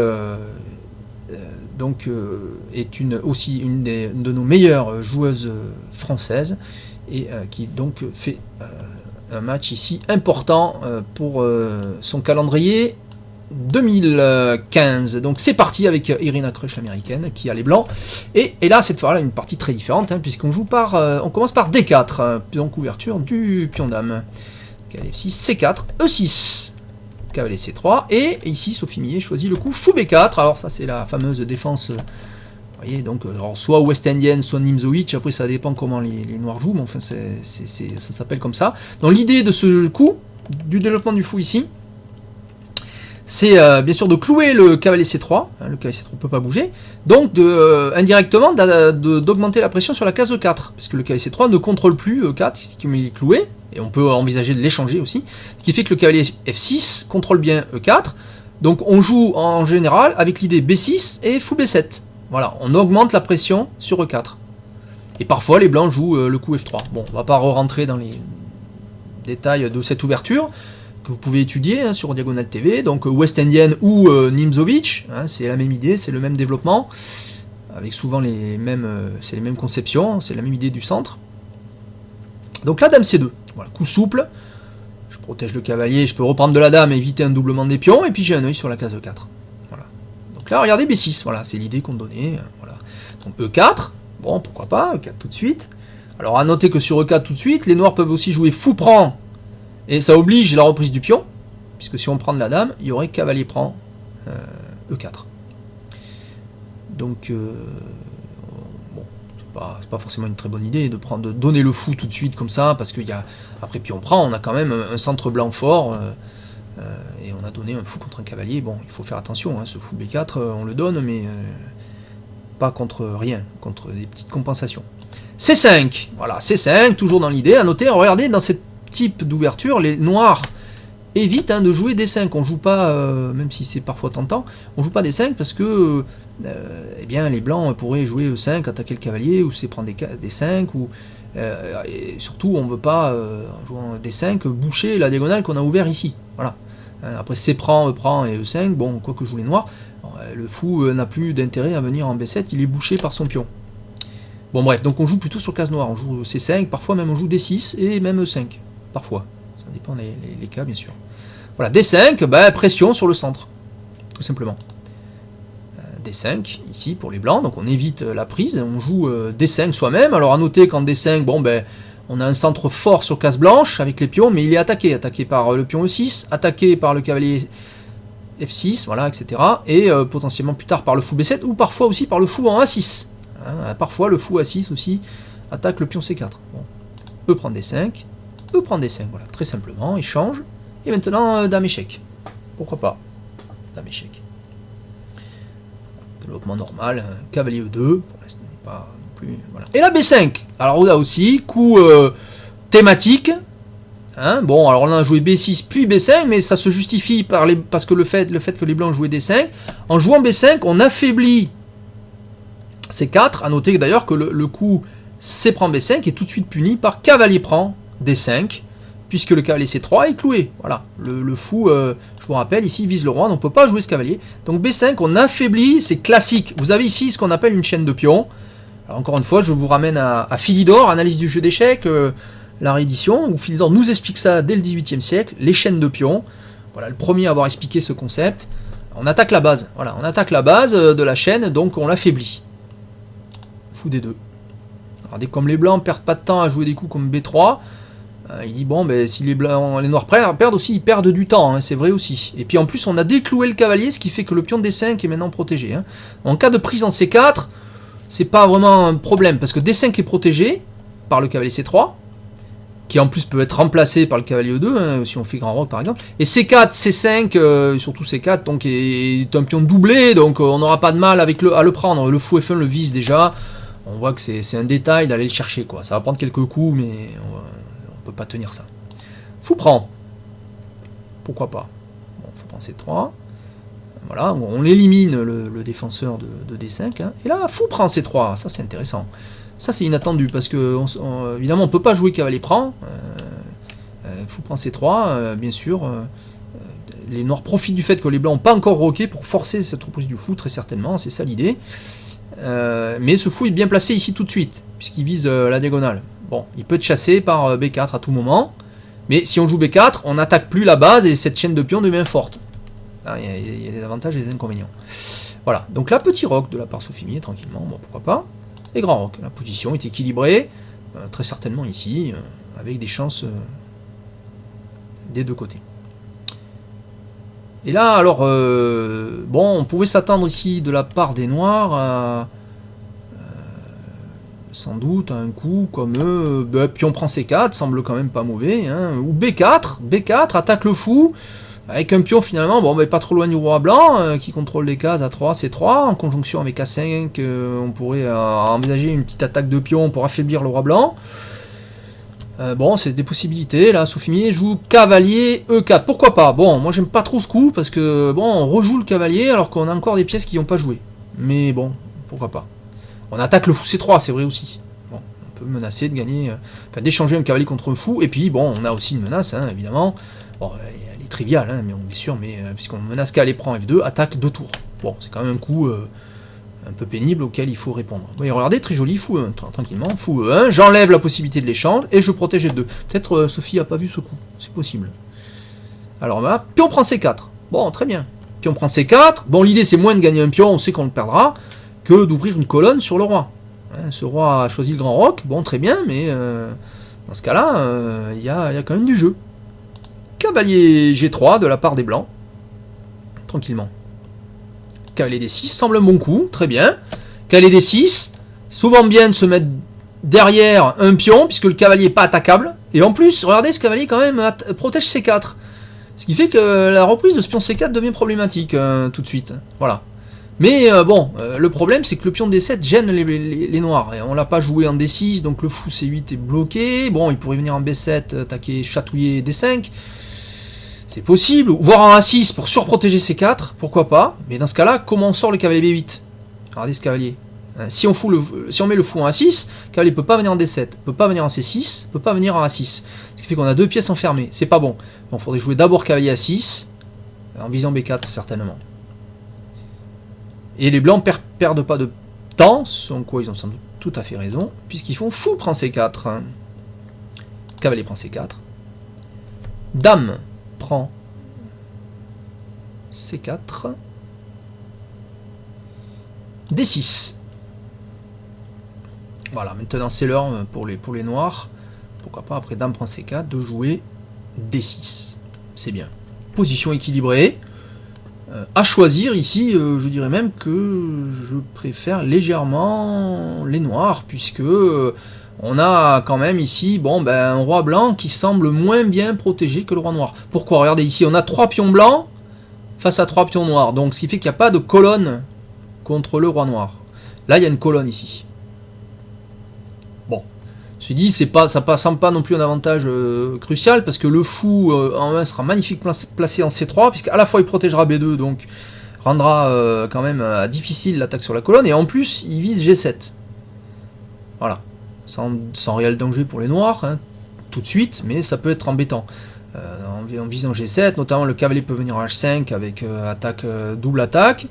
Speaker 1: aussi une de nos meilleures joueuses françaises et qui donc fait un match ici important pour son calendrier 2015. Donc c'est parti avec Irina Krush, l'américaine, qui a les blancs. Et là, cette fois-là, une partie très différente, puisqu'on joue on commence par D4, donc ouverture du pion dame. Cavalier F6, C4, E6, cavalier C3, et ici, Sophie Millet choisit le coup fou B4. Alors ça, c'est la fameuse défense, vous voyez, donc soit West-Indienne, soit Nimzowitsch, après ça dépend comment les noirs jouent, mais enfin, ça s'appelle comme ça. Donc l'idée de ce coup, du développement du fou ici, c'est bien sûr de clouer le cavalier C3, le cavalier C3 ne peut pas bouger, donc indirectement d'augmenter la pression sur la case E4, parce que le cavalier C3 ne contrôle plus E4, qui est cloué, et on peut envisager de l'échanger aussi, ce qui fait que le cavalier F6 contrôle bien E4, donc on joue en général avec l'idée B6 et fou B7, voilà, on augmente la pression sur E4, et parfois les blancs jouent le coup F3, bon, on va pas rentrer dans les détails de cette ouverture, que vous pouvez étudier sur Diagonale TV, donc West-Indienne ou Nimzowitsch, c'est la même idée, c'est le même développement, avec souvent les mêmes conceptions, c'est la même idée du centre. Donc la dame C2, voilà, coup souple, je protège le cavalier, je peux reprendre de la dame, éviter un doublement des pions, et puis j'ai un œil sur la case E4. Voilà. Donc là, regardez B6, voilà, c'est l'idée qu'on donnait, voilà. Donc E4, bon, pourquoi pas, E4 tout de suite. Alors à noter que sur E4 tout de suite, les noirs peuvent aussi jouer fou prend, et ça oblige la reprise du pion, puisque si on prend de la dame, il y aurait cavalier prend E4. Donc, bon, c'est pas forcément une très bonne idée de donner le fou tout de suite comme ça, parce qu'il y a, après pion prend, on a quand même un centre blanc fort, et on a donné un fou contre un cavalier. Bon, il faut faire attention, ce fou B4, on le donne, mais pas contre rien, contre des petites compensations. C5, voilà, C5, toujours dans l'idée, à noter, regardez, dans cette type d'ouverture, les noirs évitent de jouer D5, on joue pas, même si c'est parfois tentant, on joue pas D5 parce que eh bien, les blancs pourraient jouer E5, attaquer le cavalier, ou c'est prendre D5, ou et surtout on veut pas, en jouant D5, boucher la diagonale qu'on a ouvert ici, voilà. Après C prend, E prend et E5, bon, quoi que jouent les noirs, le fou n'a plus d'intérêt à venir en B7, il est bouché par son pion. Bon bref, donc on joue plutôt sur case noire, on joue C5, parfois même on joue D6 et même E5. Parfois, ça dépend les cas bien sûr. Voilà, D5, pression sur le centre, tout simplement. D5, ici pour les blancs, donc on évite la prise, on joue D5 soi-même. Alors à noter qu'en D5, bon on a un centre fort sur case blanche avec les pions, mais il est attaqué par le pion E6, attaqué par le cavalier F6, voilà, etc. Et potentiellement plus tard par le fou B7, ou parfois aussi par le fou en A6. Parfois le fou A6 aussi attaque le pion C4. Bon. E prend D5. peut prendre des 5, voilà, très simplement, il change, et maintenant dame échec. Pourquoi pas dame échec. Développement normal, cavalier E2, pour l'instant pas non plus, voilà. Et la B5, alors là aussi, coup thématique, hein, bon, alors on a joué B6 puis B5, mais ça se justifie parce que le fait que les blancs jouaient D5, en jouant B5, on affaiblit C4, à noter d'ailleurs que le coup C prend B5 est tout de suite puni par cavalier prend D5, puisque le cavalier C3 est cloué. Voilà, le fou, je vous rappelle, ici vise le roi, donc on ne peut pas jouer ce cavalier. Donc B5, on affaiblit, c'est classique. Vous avez ici ce qu'on appelle une chaîne de pions. Alors encore une fois, je vous ramène à Philidor, analyse du jeu d'échecs, la réédition, où Philidor nous explique ça dès le XVIIIe siècle, les chaînes de pions. Voilà, le premier à avoir expliqué ce concept. On attaque la base, voilà, on attaque la base de la chaîne, donc on l'affaiblit. Fou D2. Regardez, comme les blancs perdent pas de temps à jouer des coups comme B3, il dit bon, ben, si les noirs perdent aussi, ils perdent du temps, hein, c'est vrai aussi. Et puis en plus, on a décloué le cavalier, ce qui fait que le pion D5 est maintenant protégé. Hein. En cas de prise en C4, c'est pas vraiment un problème, parce que D5 est protégé par le cavalier C3, qui en plus peut être remplacé par le cavalier E2, hein, si on fait grand roc par exemple. Et C4, C5, surtout C4, donc est un pion doublé, donc on n'aura pas de mal avec à le prendre. Le fou F1 le vise déjà. On voit que c'est un détail d'aller le chercher, quoi. Ça va prendre quelques coups, mais on peut pas tenir ça. Fou prend. Pourquoi pas. Bon, fou prend C3. Voilà, on élimine le défenseur de D5. Hein. Et là, fou prend C3, ça c'est intéressant. Ça c'est inattendu, parce que évidemment on ne peut pas jouer cavalier prend. Fou prend C3, bien sûr. Les noirs profitent du fait que les blancs n'ont pas encore roqué pour forcer cette reprise du fou, très certainement, c'est ça l'idée. Mais ce fou est bien placé ici tout de suite, puisqu'il vise la diagonale. Bon, il peut être chassé par B4 à tout moment, mais si on joue B4, on n'attaque plus la base et cette chaîne de pions devient forte. Il y a des avantages et des inconvénients. Voilà, donc là, petit roc de la part Sophie, tranquillement, bon, pourquoi pas. Et grand roc, la position est équilibrée, très certainement ici, avec des chances des deux côtés. Et là, alors, bon, on pouvait s'attendre ici de la part des noirs à, sans doute, à un coup comme pion prend C4, semble quand même pas mauvais, hein, ou B4, attaque le fou, avec un pion finalement, bon, mais pas trop loin du roi blanc, qui contrôle les cases A3, C3, en conjonction avec A5, on pourrait envisager une petite attaque de pion pour affaiblir le roi blanc. Bon, c'est des possibilités, là, Sophie joue cavalier E4, pourquoi pas? Bon, moi j'aime pas trop ce coup, parce que, bon, on rejoue le cavalier, alors qu'on a encore des pièces qui n'ont pas joué. Mais bon, pourquoi pas. On attaque le fou C3, c'est vrai aussi. Bon, on peut menacer de gagner, enfin d'échanger un cavalier contre un fou, et puis, bon, on a aussi une menace, hein, évidemment. Bon, elle est triviale, hein, mais on est sûr, mais puisqu'on menace cavalier prend F2, attaque 2 tours. Bon, c'est quand même un coup un peu pénible auquel il faut répondre. Oui, regardez, très joli, fou E1, tranquillement, fou E1, j'enlève la possibilité de l'échange et je protège F2. Peut-être Sophie n'a pas vu ce coup, c'est possible. Alors là, pion prend C4. Bon, très bien. Pion prend C4. Bon, l'idée c'est moins de gagner un pion, on sait qu'on le perdra, que d'ouvrir une colonne sur le roi. Hein, ce roi a choisi le grand roc, bon, très bien, mais dans ce cas-là, il y a quand même du jeu. Cavalier G3 de la part des blancs, tranquillement. Cavalier D6 semble un bon coup, très bien. Cavalier D6, souvent bien de se mettre derrière un pion, puisque le cavalier n'est pas attaquable. Et en plus, regardez, ce cavalier quand même protège C4. Ce qui fait que la reprise de ce pion C4 devient problématique tout de suite. Voilà. Mais bon, le problème c'est que le pion D7 gêne les noirs. Et on l'a pas joué en D6, donc le fou C8 est bloqué. Bon, il pourrait venir en B7, attaquer, chatouiller D5. C'est possible, voire en A6 pour surprotéger C4, pourquoi pas. Mais dans ce cas-là, comment on sort le cavalier B8? Regardez ce cavalier. Si on met le fou en A6, le cavalier ne peut pas venir en D7, ne peut pas venir en C6, ne peut pas venir en A6. Ce qui fait qu'on a deux pièces enfermées, c'est pas bon. Donc il faudrait jouer d'abord cavalier A6, en visant B4 certainement. Et les blancs perdent pas de temps, sans quoi ils ont sans doute tout à fait raison, puisqu'ils font fou prend C4. Cavalier prend C4. Dame prend C4. D6. Voilà, maintenant c'est l'heure pour les noirs. Pourquoi pas, après dame prend C4, de jouer D6. C'est bien. Position équilibrée. À choisir ici, je dirais même que je préfère légèrement les noirs, puisque on a quand même ici un roi blanc qui semble moins bien protégé que le roi noir. Pourquoi? Regardez ici, on a 3 pions blancs face à 3 pions noirs, donc ce qui fait qu'il n'y a pas de colonne contre le roi noir. Là, il y a une colonne ici. Bon, je me suis dit, ça ne semble pas non plus un avantage crucial, parce que le fou en 1 sera magnifiquement placé en C3, puisqu'à la fois il protégera B2, donc rendra quand même difficile l'attaque sur la colonne, et en plus, il vise G7. Voilà. Sans réel danger pour les noirs, hein, tout de suite, mais ça peut être embêtant. En visant G7, notamment le cavalier peut venir en H5 avec double attaque.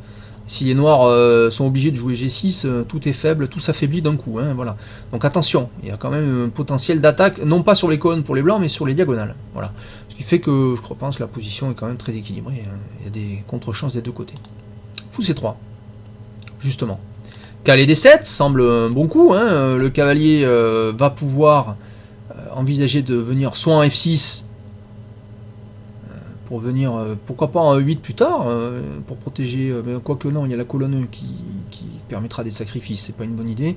Speaker 1: Si les noirs sont obligés de jouer G6, tout est faible, tout s'affaiblit d'un coup. Hein, voilà. Donc attention, il y a quand même un potentiel d'attaque, non pas sur les colonnes pour les blancs, mais sur les diagonales. Voilà. Ce qui fait que je pense que la position est quand même très équilibrée. Hein. Il y a des contre-chances des deux côtés. Fou C3, justement. Cavalier D7 semble un bon coup, hein. Le cavalier va pouvoir envisager de venir soit en F6, pour venir, pourquoi pas en E8 plus tard, pour protéger, quoique non, il y a la colonne qui permettra des sacrifices, c'est pas une bonne idée,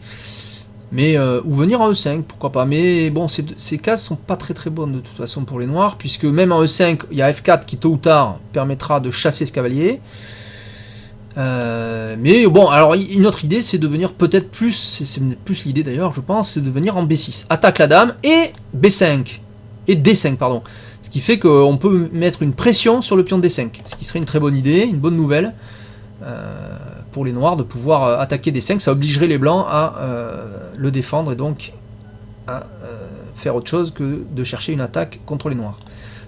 Speaker 1: mais ou venir en E5, pourquoi pas, mais bon, ces cases sont pas très bonnes de toute façon pour les noirs, puisque même en E5, il y a F4 qui tôt ou tard permettra de chasser ce cavalier. Mais bon, alors une autre idée c'est de venir peut-être plus, c'est plus l'idée d'ailleurs je pense, c'est de venir en B6, attaque la dame et B5, et D5 pardon, Ce qui fait qu'on peut mettre une pression sur le pion D5, ce qui serait une très bonne idée, une bonne nouvelle pour les noirs de pouvoir attaquer D5. Ça obligerait les blancs à le défendre et donc à faire autre chose que de chercher une attaque contre les noirs.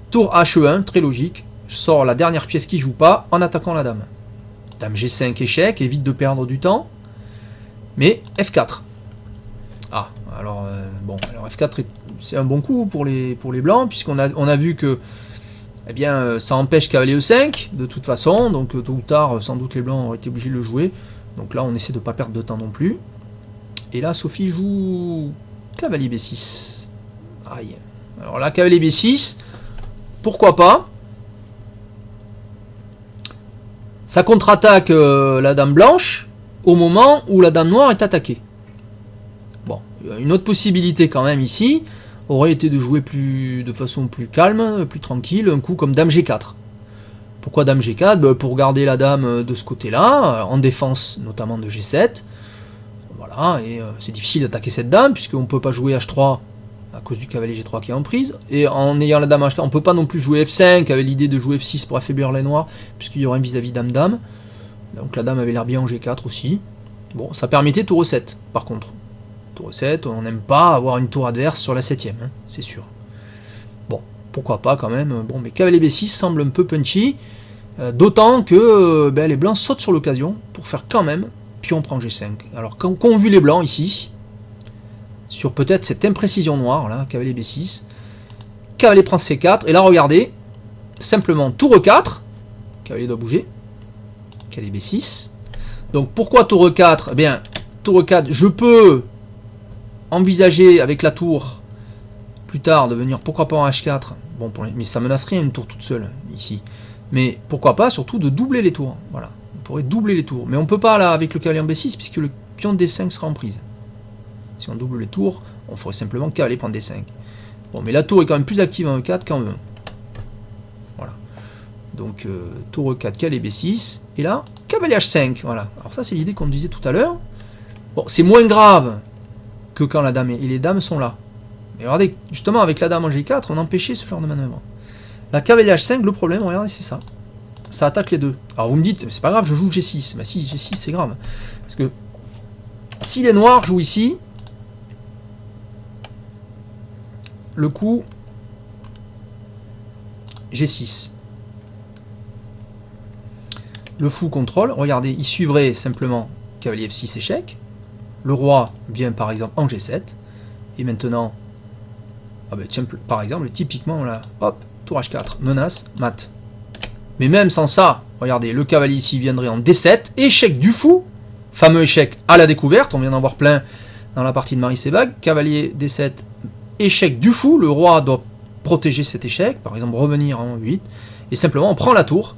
Speaker 1: Tour H1, très logique. Je sors la dernière pièce qui joue pas en attaquant la dame. Dame G5 échec, évite de perdre du temps. Mais F4. Ah, alors bon, alors F4 c'est un bon coup pour les blancs, puisqu'on a vu que eh bien, ça empêche cavalier E5 de toute façon, donc tôt ou tard, sans doute les blancs auraient été obligés de le jouer. Donc là, on essaie de ne pas perdre de temps non plus. Et là, Sophie joue cavalier B6. Aïe. Alors là, cavalier B6, pourquoi pas? Ça contre-attaque la dame blanche au moment où la dame noire est attaquée. Bon, une autre possibilité quand même ici aurait été de jouer de façon plus calme, plus tranquille, un coup comme dame G4. Pourquoi dame G4? Pour garder la dame de ce côté-là, en défense notamment de G7. Voilà, et c'est difficile d'attaquer cette dame, puisqu'on ne peut pas jouer H3 à cause du cavalier G3 qui est en prise. Et en ayant la dame H4, on ne peut pas non plus jouer F5 avec l'idée de jouer F6 pour affaiblir les noirs, puisqu'il y aurait un vis-à-vis dame-dame. Donc la dame avait l'air bien en G4 aussi. Bon, ça permettait tour E7, par contre. Tour E7, on n'aime pas avoir une tour adverse sur la 7ème, hein, c'est sûr. Bon, pourquoi pas quand même. Bon, mais cavalier B6 semble un peu punchy, d'autant que les blancs sautent sur l'occasion pour faire quand même pion prend G5. Alors, qu'ont vu les blancs ici, sur peut-être cette imprécision noire, là, cavalier B6, cavalier prend C4, et là, regardez, simplement tour E4, cavalier doit bouger, cavalier B6. Donc, pourquoi tour E4? Eh bien, tour E4, je peux envisager avec la tour plus tard de venir pourquoi pas en H4, bon, mais ça menace rien une tour toute seule ici, mais pourquoi pas surtout de doubler les tours, voilà, on pourrait doubler les tours, mais on peut pas là avec le cavalier en B6 puisque le pion D5 sera en prise. Si on double les tours, on ferait simplement cavalier prendre D5. Bon, mais la tour est quand même plus active en E4 qu'en E1. Voilà, donc tour E4, cavalier B6, et là cavalier H5, voilà. Alors ça c'est l'idée qu'on disait tout à l'heure. Bon, c'est moins grave que quand la dame et les dames sont là. Mais regardez, justement, avec la dame en G4, on empêchait ce genre de manœuvre. La cavalier H5, le problème, regardez, c'est ça. Ça attaque les deux. Alors vous me dites, c'est pas grave, je joue G6. Mais si, G6, c'est grave. Parce que si les noirs jouent ici, le coup G6. Le fou contrôle. Regardez, il suivrait simplement cavalier F6 échec. Le roi vient par exemple en G7. Et maintenant, ah ben, tiens, par exemple, typiquement là, hop, tour H4, menace, mat. Mais même sans ça, regardez, le cavalier ici viendrait en D7, échec du fou, fameux échec à la découverte, on vient d'en voir plein dans la partie de Marie Sebag, cavalier D7, échec du fou, le roi doit protéger cet échec, par exemple revenir en 8, et simplement on prend la tour,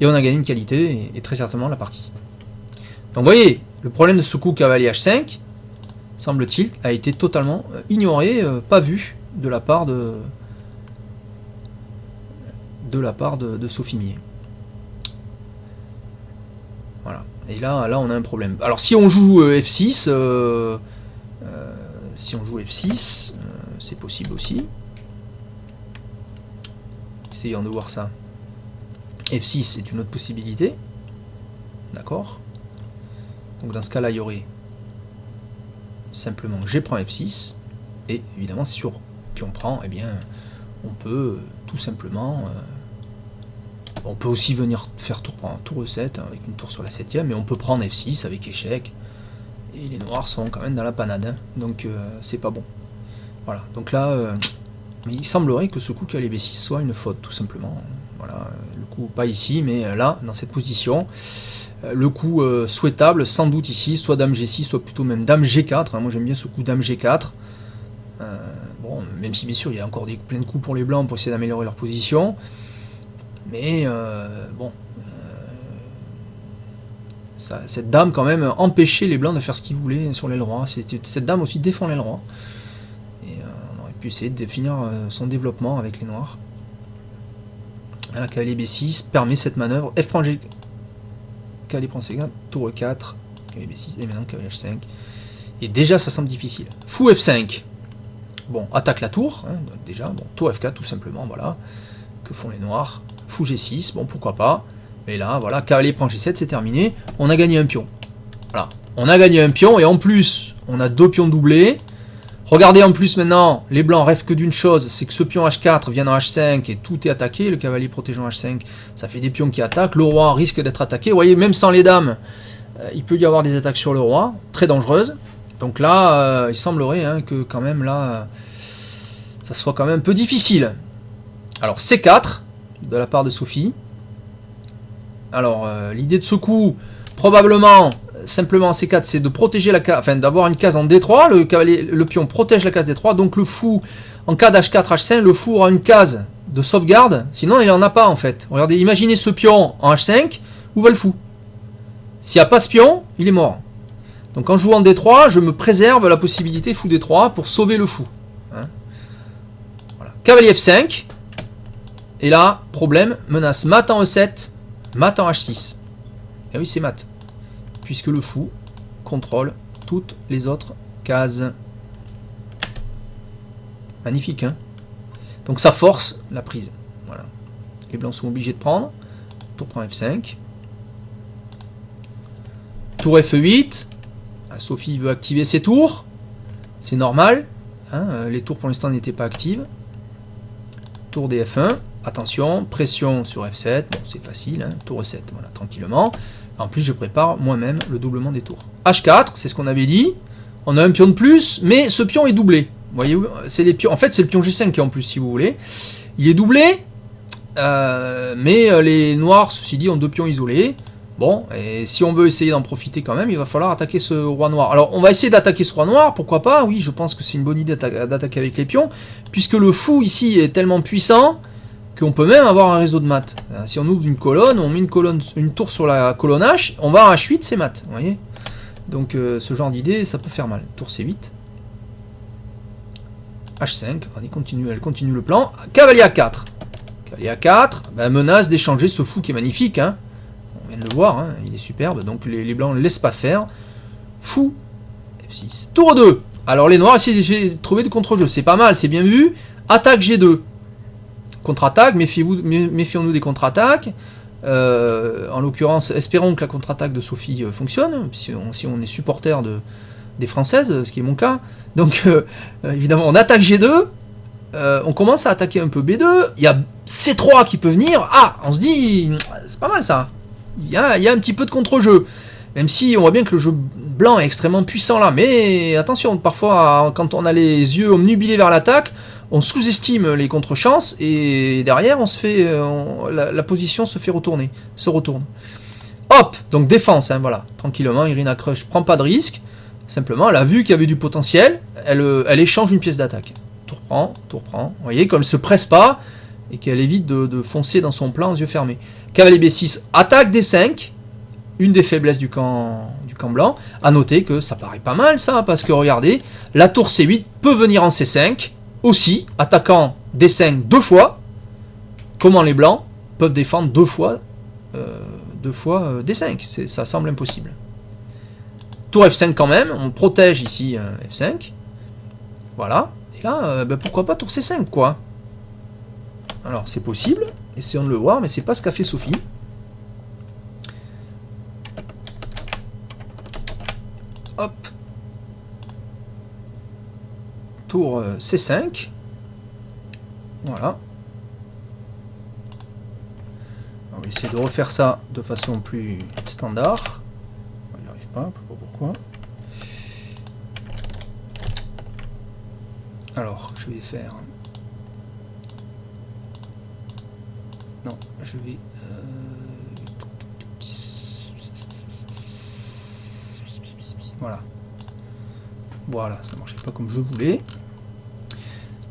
Speaker 1: et on a gagné une qualité, et très certainement la partie. Donc vous voyez, le problème de ce coup cavalier H5, semble-t-il, a été totalement ignoré, pas vu de la part de Sophie Millet. Voilà. Et là on a un problème. Alors si on joue F6, c'est possible aussi. Essayons de voir ça. F6 c'est une autre possibilité. D'accord. Donc dans ce cas-là, il y aurait simplement G prend F6, et évidemment sur pion prend, eh bien on peut tout simplement on peut aussi venir faire tour E7 avec une tour sur la 7ème, mais on peut prendre F6 avec échec, et les noirs sont quand même dans la panade, hein, donc c'est pas bon. Voilà, donc là mais il semblerait que ce coup cavalier B6 soit une faute tout simplement. Voilà, le coup pas ici, mais là dans cette position. Le coup souhaitable, sans doute ici, soit dame G6, soit plutôt même dame G4. Hein, moi j'aime bien ce coup dame G4. Bon, même si bien sûr il y a encore plein de coups pour les blancs pour essayer d'améliorer leur position. Mais bon, cette dame quand même empêchait les blancs de faire ce qu'ils voulaient sur l'aile droite. Cette dame aussi défend l'aile droite. Et on aurait pu essayer de définir son développement avec les noirs. La cavalier B6 permet cette manœuvre. F prend G4. Cavalier prend C4, tour E4, cavalier B6, et maintenant cavalier H5. Et déjà ça semble difficile. Fou F5. bon, attaque la tour, hein, donc déjà, bon, tour F4 tout simplement, voilà. Que font les noirs? Fou G6, bon, pourquoi pas. Mais là, voilà, cavalier prend G7, c'est terminé. On a gagné un pion. Voilà, on a gagné un pion, et en plus, on a 2 pions doublés. Regardez en plus maintenant, les blancs rêvent que d'une chose, c'est que ce pion H4 vienne en H5 et tout est attaqué, le cavalier protège en H5, ça fait des pions qui attaquent, le roi risque d'être attaqué, vous voyez, même sans les dames, il peut y avoir des attaques sur le roi, très dangereuses. Donc là, il semblerait hein, que quand même là, ça soit quand même un peu difficile. Alors C4, de la part de Sophie. Alors l'idée de ce coup, probablement... Simplement C4, c'est de protéger la case, enfin d'avoir une case en D3, le pion protège la case D3, donc le fou, en cas d'H4, H5, le fou aura une case de sauvegarde, sinon il n'en a pas en fait. Regardez, imaginez ce pion en H5, où va le fou? S'il n'y a pas ce pion, il est mort. Donc en jouant D3, je me préserve la possibilité fou D3 pour sauver le fou. Hein, voilà. Cavalier F5, et là, problème, menace mat en E7, mat en H6. Et oui, c'est mat. Puisque le fou contrôle toutes les autres cases. Magnifique, hein? Donc ça force la prise. Voilà. Les blancs sont obligés de prendre. Tour prend F5. Tour F8. Sophie veut activer ses tours. C'est normal. Hein, les tours pour l'instant n'étaient pas actives. Tour des F1. Attention, pression sur F7. Bon, c'est facile. Hein, tour E7. Voilà, tranquillement. En plus, je prépare moi-même le doublement des tours. H4, c'est ce qu'on avait dit. On a un pion de plus, mais ce pion est doublé. Vous voyez, c'est les pions. En fait, c'est le pion G5 qui est en plus, si vous voulez. Il est doublé, mais les noirs, ceci dit, ont 2 pions isolés. Bon, et si on veut essayer d'en profiter quand même, il va falloir attaquer ce roi noir. Alors, on va essayer d'attaquer ce roi noir, pourquoi pas? Oui, je pense que c'est une bonne idée d'attaquer avec les pions, puisque le fou ici est tellement puissant qu'on peut même avoir un réseau de maths. Si on ouvre une colonne, on met une tour sur la colonne H, on va en H8, c'est maths, vous voyez. Donc ce genre d'idée, ça peut faire mal. Tour C8. H5, elle continue le plan. Cavalier A4. Cavalier A4, ben, menace d'échanger ce fou qui est magnifique. Hein. On vient de le voir, hein, il est superbe. Donc les blancs ne laissent pas faire. Fou. F6. Tour 2. Alors les noirs essayent de trouver des contre-jeux. C'est pas mal, c'est bien vu. Attaque G2. Contre-attaque, méfions-nous des contre-attaques. En l'occurrence, espérons que la contre-attaque de Sophie fonctionne, si on est supporter des Françaises, ce qui est mon cas. Donc, évidemment, on attaque G2, on commence à attaquer un peu B2, il y a C3 qui peut venir, ah, on se dit, c'est pas mal ça, il y a un petit peu de contre-jeu, même si on voit bien que le jeu blanc est extrêmement puissant là, mais attention, parfois, quand on a les yeux omnubilés vers l'attaque, on sous-estime les contre-chances et derrière on se fait la position se retourne. Hop, donc défense, hein, voilà, tranquillement, Irina Krush prend pas de risque, simplement elle a vu qu'il y avait du potentiel, elle échange une pièce d'attaque. Tour prend, vous voyez, comme elle se presse pas et qu'elle évite de foncer dans son plan aux yeux fermés. Cavalier B6, attaque D5, une des faiblesses du camp blanc. À noter que ça paraît pas mal ça, parce que regardez, la tour C8 peut venir en C5, aussi, attaquant D5 2 fois, comment les blancs peuvent défendre deux fois D5, ça semble impossible. Tour F5 quand même, on protège ici F5, voilà, et là, pourquoi pas tour C5 quoi. Alors c'est possible, essayons de le voir, mais c'est pas ce qu'a fait Sophie. Hop. Tour C5. Voilà. On va essayer de refaire ça de façon plus standard. On n'y arrive pas, je ne sais pas pourquoi. Alors, je vais faire... Non, je vais... Voilà. Voilà, ça ne marchait pas comme je voulais.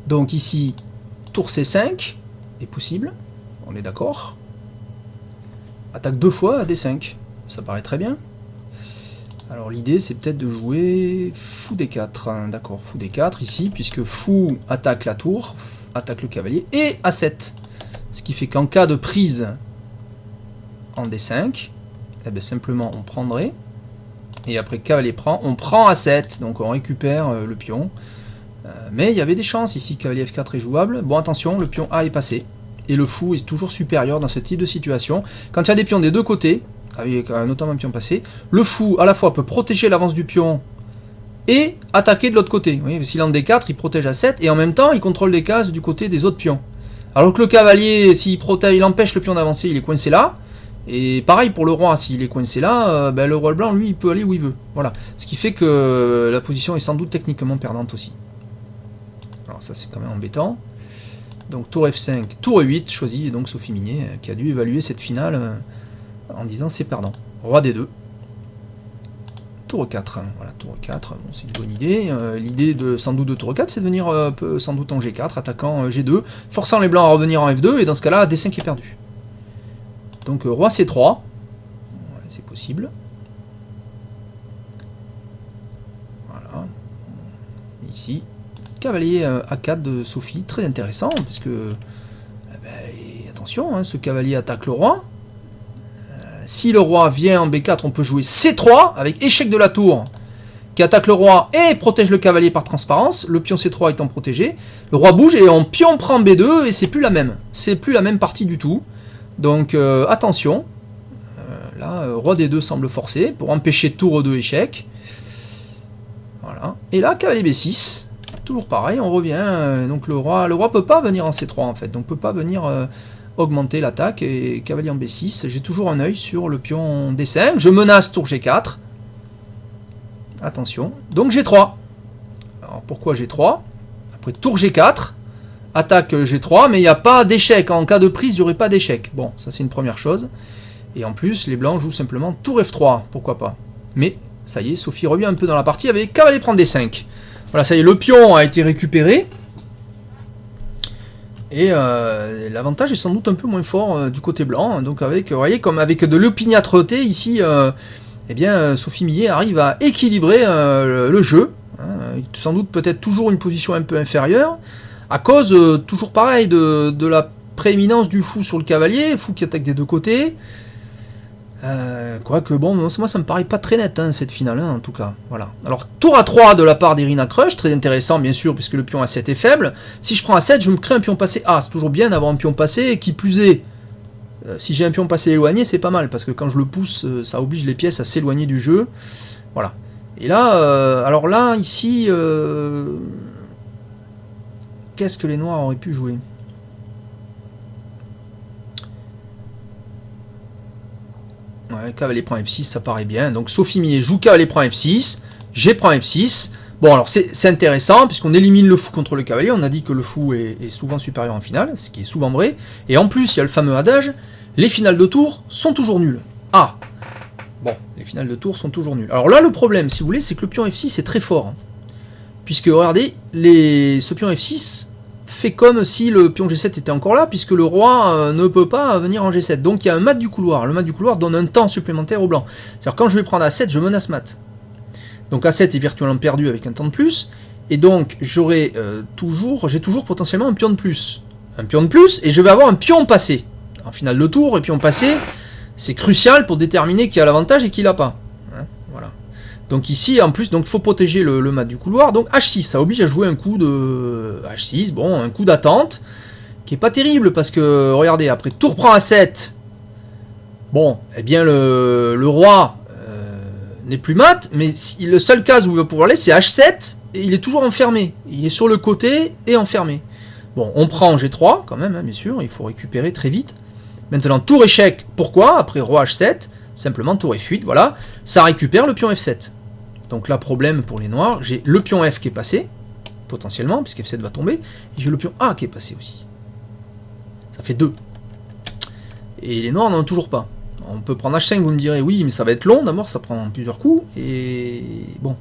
Speaker 1: Donc ici, tour C5 est possible, on est d'accord. Attaque deux fois à D5, ça paraît très bien. Alors l'idée c'est peut-être de jouer fou D4, hein, d'accord, fou D4 ici, puisque fou attaque la tour, attaque le cavalier, et A7. Ce qui fait qu'en cas de prise en D5, eh bien, simplement on prendrait, et après cavalier prend, on prend A7, donc on récupère le pion. Mais il y avait des chances ici, cavalier F4 est jouable. Bon, attention, le pion A est passé. Et le fou est toujours supérieur dans ce type de situation. Quand il y a des pions des deux côtés, avec notamment un pion passé, le fou à la fois peut protéger l'avance du pion et attaquer de l'autre côté. S'il en D4, il protège à 7 et en même temps il contrôle les cases du côté des autres pions. Alors que le cavalier, s'il protège, il empêche le pion d'avancer, il est coincé là. Et pareil pour le roi, s'il est coincé là, le roi blanc, lui, il peut aller où il veut. Voilà. Ce qui fait que la position est sans doute techniquement perdante aussi. Alors ça c'est quand même embêtant. Donc tour F5, tour E8, choisi donc Sophie Minier, qui a dû évaluer cette finale en disant c'est perdant. Roi D2. Tour 4, voilà, tour 4, bon, c'est une bonne idée. L'idée sans doute de tour 4, c'est de venir sans doute en G4, attaquant G2, forçant les blancs à revenir en F2, et dans ce cas-là, D5 est perdu. Donc roi C3, c'est possible. Voilà. Et ici, cavalier A4 de Sophie, très intéressant, parce que, attention, hein, ce cavalier attaque le roi. Si le roi vient en B4, on peut jouer C3, avec échec de la tour, qui attaque le roi et protège le cavalier par transparence, le pion C3 étant protégé. Le roi bouge et on pion prend B2, et c'est plus la même. C'est plus la même partie du tout. Donc attention, là, roi D2 semble forcé, pour empêcher tour E2 échec. Voilà. Et là, cavalier B6. Toujours pareil, on revient, donc le roi peut pas venir en C3 en fait, donc peut pas venir augmenter l'attaque, et cavalier en B6, j'ai toujours un œil sur le pion D5, je menace tour G4, attention, donc G3, alors pourquoi G3, après tour G4, attaque G3, mais il n'y a pas d'échec, en cas de prise il n'y aurait pas d'échec, bon, ça c'est une première chose, et en plus les blancs jouent simplement tour F3, pourquoi pas, mais ça y est, Sophie revient un peu dans la partie avec cavalier prend D5. Voilà, ça y est, le pion a été récupéré. Et l'avantage est sans doute un peu moins fort du côté blanc. Donc avec, vous voyez, comme avec de l'opiniâtreté ici, eh bien, Sophie Millet arrive à équilibrer le jeu. Hein, sans doute peut-être toujours une position un peu inférieure. À cause, toujours pareil, de la prééminence du fou sur le cavalier. Fou qui attaque des deux côtés. Quoique bon, moi ça me paraît pas très net, hein, cette finale, hein, en tout cas. Voilà. Alors, tour A3 de la part d'Irina Krush, très intéressant bien sûr, puisque le pion A7 est faible. Si je prends A7, je me crée un pion passé A. C'est toujours bien d'avoir un pion passé, et qui plus est, si j'ai un pion passé éloigné, c'est pas mal, parce que quand je le pousse, ça oblige les pièces à s'éloigner du jeu. Voilà. Et là, alors là, ici, qu'est-ce que les noirs auraient pu jouer ? Ouais, cavalier prend F6, ça paraît bien. Donc Sophie Millet joue cavalier prend F6, G prend F6. Bon, alors c'est intéressant, puisqu'on élimine le fou contre le cavalier. On a dit que le fou est souvent supérieur en finale, ce qui est souvent vrai. Et en plus, il y a le fameux adage, les finales de tour sont toujours nulles. Ah, bon, les finales de tour sont toujours nulles. Alors là, le problème, si vous voulez, c'est que le pion F6 est très fort. Hein, puisque, regardez, ce pion F6... fait comme si le pion G7 était encore là, puisque le roi ne peut pas venir en G7. Donc il y a un mat du couloir. Le mat du couloir donne un temps supplémentaire au blanc. C'est-à-dire quand je vais prendre A7, je menace mat. Donc A7 est virtuellement perdu avec un temps de plus. Et donc j'ai toujours potentiellement un pion de plus. Un pion de plus, et je vais avoir un pion passé. En finale de tour, et pion passé, c'est crucial pour déterminer qui a l'avantage et qui l'a pas. Hein, voilà. Donc ici, en plus, il faut protéger le mat du couloir. Donc H6, ça oblige à jouer un coup de H6, bon, un coup d'attente, qui est pas terrible, parce que, regardez, après tour prend A7, bon, eh bien, le roi n'est plus mat, mais le seul cas où il va pouvoir aller, c'est H7, et il est toujours enfermé. Il est sur le côté et enfermé. Bon, on prend G3, quand même, hein, bien sûr, il faut récupérer très vite. Maintenant, tour échec, pourquoi ? Après roi H7, simplement tour F8, voilà, ça récupère le pion F7. Donc là, problème pour les noirs, j'ai le pion F qui est passé, potentiellement, puisque F7 va tomber, et j'ai le pion A qui est passé aussi. Ça fait 2. Et les noirs n'en ont toujours pas. On peut prendre H5, vous me direz, oui, mais ça va être long, d'abord, ça prend plusieurs coups, et bon.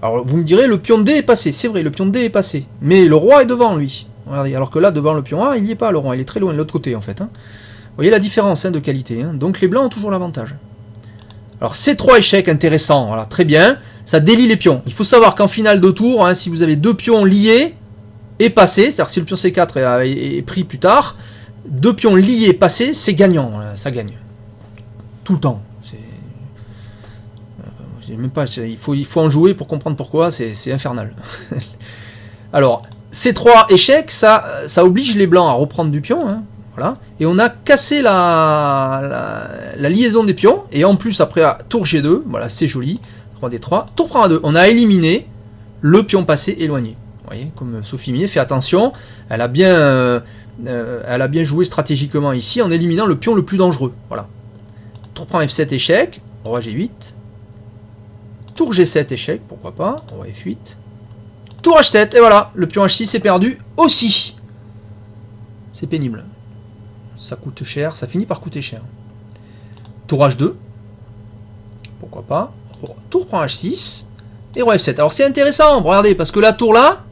Speaker 1: Alors, vous me direz, le pion D est passé, c'est vrai, le pion D est passé, mais le roi est devant, lui. Regardez, alors que là, devant le pion A, il n'y est pas, le roi, il est très loin de l'autre côté, en fait. Hein. Vous voyez la différence de qualité, hein. Donc les blancs ont toujours l'avantage. Alors C3 échec, intéressant, voilà, très bien, ça délie les pions. Il faut savoir qu'en finale de tour, hein, si vous avez deux pions liés et passés, c'est-à-dire si le pion C4 est pris plus tard, deux pions liés passés, c'est gagnant, ça gagne. Tout le temps. Même pas, il faut en jouer pour comprendre pourquoi, c'est infernal. Alors, ces 3 échecs, ça oblige les blancs à reprendre du pion. Hein, voilà. Et on a cassé la liaison des pions. Et en plus, après, à tour G2, voilà, c'est joli. 3D3. Tour prend à 2. On a éliminé le pion passé éloigné. Vous voyez, comme Sophie Millet fait attention. Elle a bien joué stratégiquement ici en éliminant le pion le plus dangereux. Voilà. Tour prend F7 échec. Roi G8. Tour G7 échec, pourquoi pas. Roi F8. Tour H7, et voilà, le pion H6 est perdu aussi. C'est pénible. Ça coûte cher, ça finit par coûter cher. Tour H2. Pourquoi pas. Tour prend H6. Et Roi F7. Alors c'est intéressant, regardez, parce que la tour là,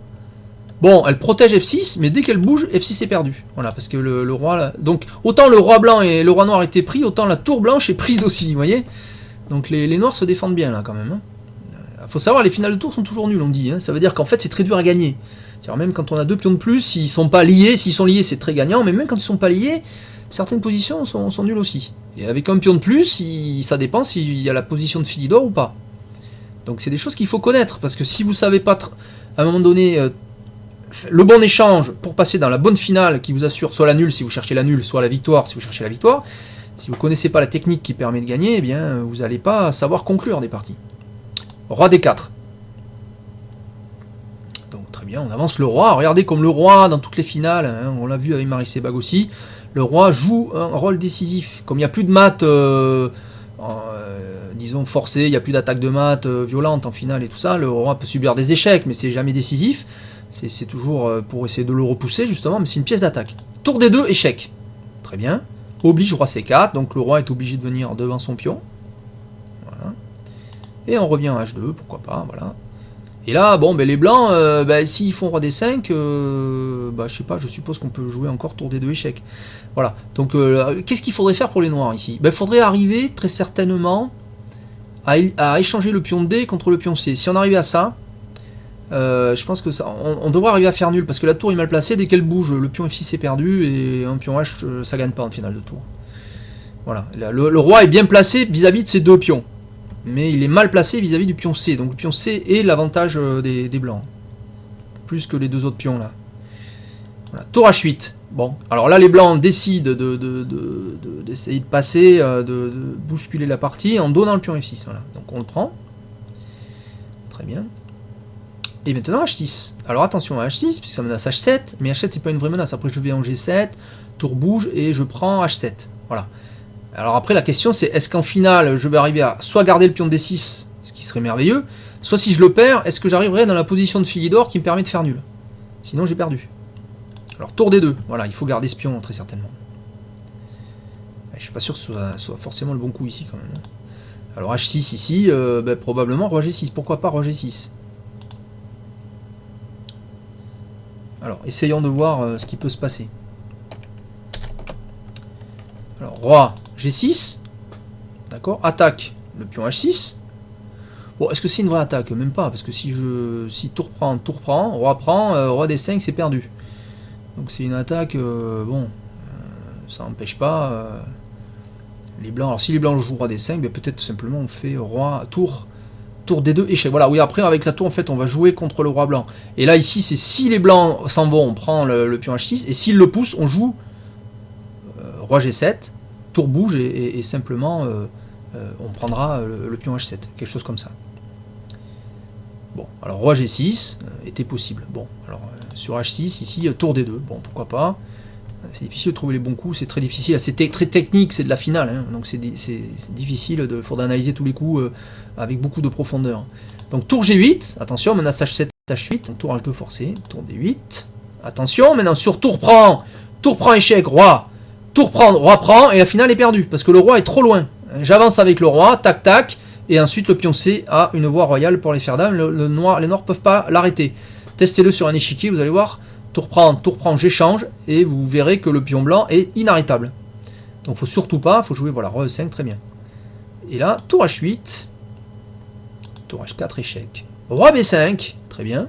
Speaker 1: bon, elle protège F6, mais dès qu'elle bouge, F6 est perdu. Voilà, parce que le roi là... Donc, autant le roi blanc et le roi noir étaient pris, autant la tour blanche est prise aussi, vous voyez. Donc les noirs se défendent bien là quand même. Hein. Faut savoir, les finales de tour sont toujours nulles, on dit. Hein. Ça veut dire qu'en fait, c'est très dur à gagner. Même quand on a 2 pions de plus, s'ils sont pas liés, s'ils sont liés, c'est très gagnant. Mais même quand ils sont pas liés, certaines positions sont nulles aussi. Et avec un pion de plus, ça dépend s'il y a la position de Philidor ou pas. Donc c'est des choses qu'il faut connaître. Parce que si vous savez pas, à un moment donné, le bon échange pour passer dans la bonne finale qui vous assure soit la nulle si vous cherchez la nulle, soit la victoire si vous cherchez la victoire, si vous connaissez pas la technique qui permet de gagner, eh bien, vous n'allez pas savoir conclure des parties. Roi D4. Donc très bien, on avance le roi. Regardez comme le roi dans toutes les finales, hein, on l'a vu avec Marie Sebag aussi, le roi joue un rôle décisif. Comme il n'y a plus de maths, disons forcées, il n'y a plus d'attaque de maths violente en finale et tout ça, le roi peut subir des échecs, mais c'est jamais décisif. C'est toujours pour essayer de le repousser justement, mais c'est une pièce d'attaque. Tour D2, échec. Très bien. Oblige roi C4, donc le roi est obligé de venir devant son pion. Voilà. Et on revient à H2, pourquoi pas, voilà. Et là, bon, ben les blancs, s'ils font roi D5, je sais pas, je suppose qu'on peut jouer encore tour D2 échec. Voilà, donc qu'est-ce qu'il faudrait faire pour les noirs ici? Il faudrait arriver, très certainement, à échanger le pion D contre le pion C. Si on arrivait à ça, je pense que ça, on devrait arriver à faire nul, parce que la tour est mal placée, dès qu'elle bouge, le pion F6 est perdu, et un pion H, ça gagne pas en finale de tour. Voilà, le roi est bien placé vis-à-vis de ses 2 pions. Mais il est mal placé vis-à-vis du pion C. Donc le pion C est l'avantage des blancs. Plus que les 2 autres pions là. Voilà. Tour H8. Bon, alors là les blancs décident d'essayer de passer, de bousculer la partie en donnant le pion F6. Voilà. Donc on le prend. Très bien. Et maintenant H6. Alors attention à H6, puisque ça menace H7. Mais H7 n'est pas une vraie menace. Après je vais en G7, tour bouge et je prends H7. Voilà. Alors après la question c'est, est-ce qu'en finale je vais arriver à soit garder le pion de D6, ce qui serait merveilleux, soit si je le perds, est-ce que j'arriverai dans la position de Philidor qui me permet de faire nul? Sinon j'ai perdu. Alors tour D2, voilà, il faut garder ce pion très certainement. Je suis pas sûr que ce soit forcément le bon coup ici quand même. Alors H6 ici, probablement roi G6, pourquoi pas roi G6? Alors essayons de voir ce qui peut se passer. Alors roi G6, d'accord, attaque le pion H6. Bon, est-ce que c'est une vraie attaque? Même pas, parce que si tour prend, roi prend, roi D5, c'est perdu. Donc c'est une attaque, ça n'empêche pas les blancs. Alors si les blancs jouent roi D5, peut-être simplement on fait roi, tour D2, échec. Voilà, oui, après avec la tour, en fait, on va jouer contre le roi blanc. Et là, ici, c'est si les blancs s'en vont, on prend le pion H6, et s'ils le poussent, on joue roi G7, tour bouge et simplement on prendra le pion H7, quelque chose comme ça. Bon, alors roi G6 était possible. Bon, alors sur H6 ici tour D2. Bon, pourquoi pas. C'est difficile de trouver les bons coups, c'est très difficile, c'est très technique, c'est de la finale, hein, donc c'est difficile, il faudra analyser tous les coups avec beaucoup de profondeur. Donc tour G8, attention, menace H7, H8, donc tour H2 forcé, tour D8, attention, maintenant sur tour prend échec, roi, tour prend, roi prend, et la finale est perdue, parce que le roi est trop loin. J'avance avec le roi, tac tac, et ensuite le pion C a une voie royale pour les faire dames, les noirs ne peuvent pas l'arrêter. Testez-le sur un échiquier, vous allez voir, tour prend, j'échange, et vous verrez que le pion blanc est inarrêtable. Donc faut surtout pas, faut jouer, voilà, roi E5, très bien. Et là, tour H8, tour H4, échec. Roi B5, très bien.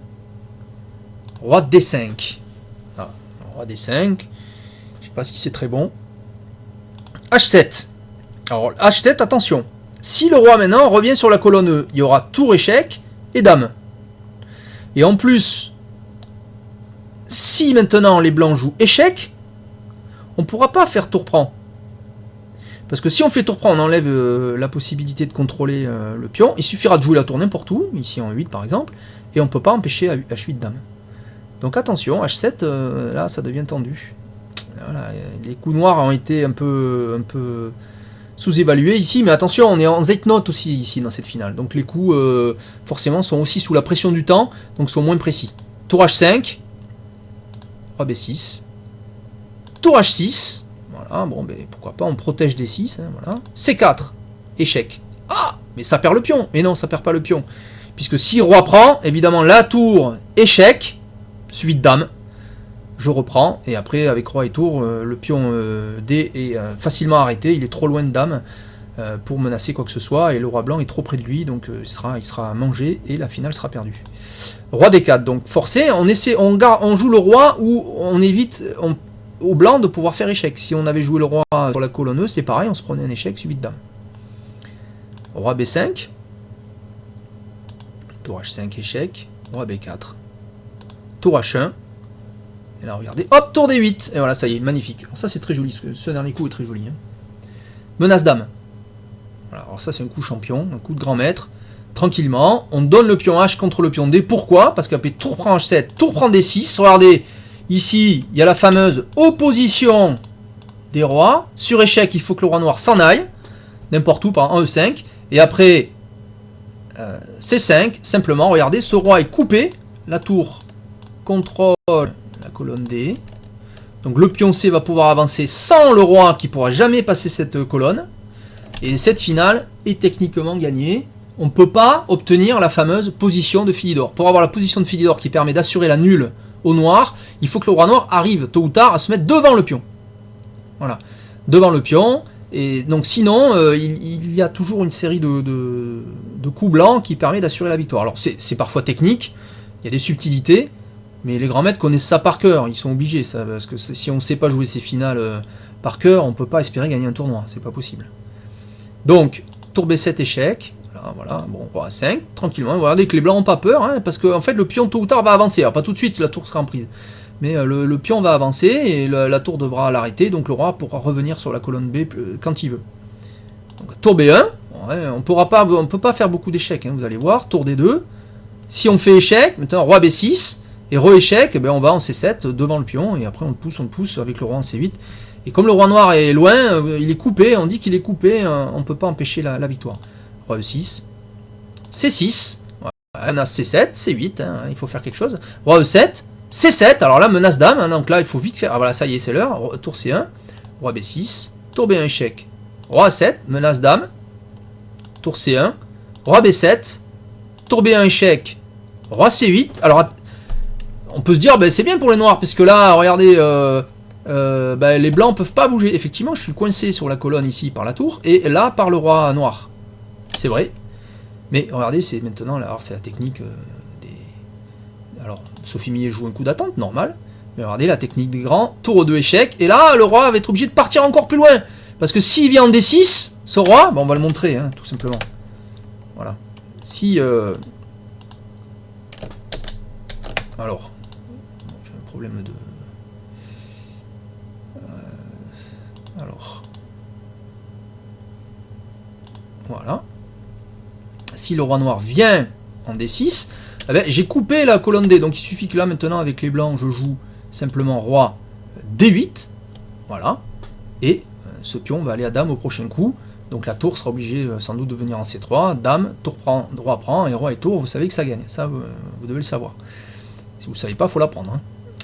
Speaker 1: Roi D5. Ah, roi D5, je sais pas si c'est très bon. H7. Alors H7, attention. Si le roi maintenant revient sur la colonne E, il y aura tour échec et dame. Et en plus, si maintenant les blancs jouent échec, on ne pourra pas faire tour prend. Parce que si on fait tour prend, on enlève la possibilité de contrôler le pion. Il suffira de jouer la tour n'importe où, ici en 8 par exemple, et on ne peut pas empêcher H8 dame. Donc attention, H7, là ça devient tendu. Voilà, les coups noirs ont été un peu sous-évalués ici, mais attention, on est en Zeitnot aussi ici dans cette finale. Donc les coups, forcément, sont aussi sous la pression du temps, donc sont moins précis. Tour H5, Roi B6, Tour H6, voilà, bon, ben pourquoi pas, on protège D6, hein, voilà. C4, échec. Ah, mais ça perd le pion. Mais non, ça perd pas le pion. Puisque si Roi prend, évidemment, la tour, échec, suite Dame. Je reprends, et après, avec Roi et Tour, le pion D est facilement arrêté, il est trop loin de Dame pour menacer quoi que ce soit, et le Roi blanc est trop près de lui, donc il sera mangé, et la finale sera perdue. Roi D4, donc forcé, on joue le Roi, où on évite au blanc de pouvoir faire échec. Si on avait joué le Roi sur la colonne E, c'est pareil, on se prenait un échec suivi de Dame. Roi B5, Tour H5, échec, Roi B4, Tour H1, et là, regardez, hop, tour D8. Et voilà, ça y est, magnifique. Alors ça, c'est très joli. Ce dernier coup est très joli. Hein. Menace dame. Voilà, alors ça, c'est un coup champion, un coup de grand maître. Tranquillement, on donne le pion H contre le pion D. Pourquoi? Parce qu'après, tour prend H7, tour prend D6. Regardez, ici, il y a la fameuse opposition des rois. Sur échec, il faut que le roi noir s'en aille. N'importe où, par en E5. Et après, C5, simplement, regardez, ce roi est coupé. La tour contrôle la colonne D. Donc le pion C va pouvoir avancer sans le roi qui ne pourra jamais passer cette colonne. Et cette finale est techniquement gagnée. On ne peut pas obtenir la fameuse position de Philidor. Pour avoir la position de Philidor qui permet d'assurer la nulle au noir, il faut que le roi noir arrive tôt ou tard à se mettre devant le pion. Voilà. Devant le pion. Et donc sinon, il y a toujours une série de coups blancs qui permet d'assurer la victoire. Alors c'est parfois technique, il y a des subtilités. Mais les grands maîtres connaissent ça par cœur, ils sont obligés, ça, parce que si on ne sait pas jouer ces finales par cœur, on ne peut pas espérer gagner un tournoi, c'est pas possible. Donc, tour B7 échec, voilà, bon, roi A5, tranquillement, regardez que les blancs n'ont pas peur, hein, parce qu'en fait le pion tôt ou tard va avancer, alors pas tout de suite, la tour sera en prise, mais le pion va avancer, et la tour devra l'arrêter, donc le roi pourra revenir sur la colonne B quand il veut. Donc, tour B1, ouais, on ne peut pas faire beaucoup d'échecs, hein, vous allez voir, tour D2, si on fait échec, maintenant roi B6, et re-échec, ben on va en C7 devant le pion, et après on le pousse avec le roi en C8. Et comme le roi noir est loin, il est coupé, on dit qu'il est coupé, on ne peut pas empêcher la victoire. Roi E6, C6, voilà, menace C7, C8, hein, il faut faire quelque chose. Roi E7, C7, alors là menace dame, hein, donc là il faut vite faire, ah voilà ça y est c'est l'heure, tour C1, roi B6, tour B1 échec, roi A7, menace dame, tour C1, roi B7, tour B1 échec, roi C8, alors on peut se dire, ben, c'est bien pour les noirs, parce que là, regardez, ben, les blancs ne peuvent pas bouger. Effectivement, je suis coincé sur la colonne ici par la tour, et là par le roi noir. C'est vrai. Mais regardez, c'est maintenant, là, c'est la technique des... Alors, Sophie Millet joue un coup d'attente, normal. Mais regardez, la technique des grands, tour E2 échec, et là, le roi va être obligé de partir encore plus loin. Parce que s'il vient en D6, ce roi, ben, on va le montrer, hein, tout simplement. Voilà. Si... Alors... problème de... alors... voilà. Si le roi noir vient en D6, eh ben, j'ai coupé la colonne D. Donc il suffit que là, maintenant, avec les blancs, je joue simplement roi D8. Voilà. Et ce pion va aller à dame au prochain coup. Donc la tour sera obligée sans doute de venir en C3. Dame, tour prend, droit prend, et roi et tour, vous savez que ça gagne. Ça, vous devez le savoir. Si vous ne savez pas, il faut l'apprendre. Hein.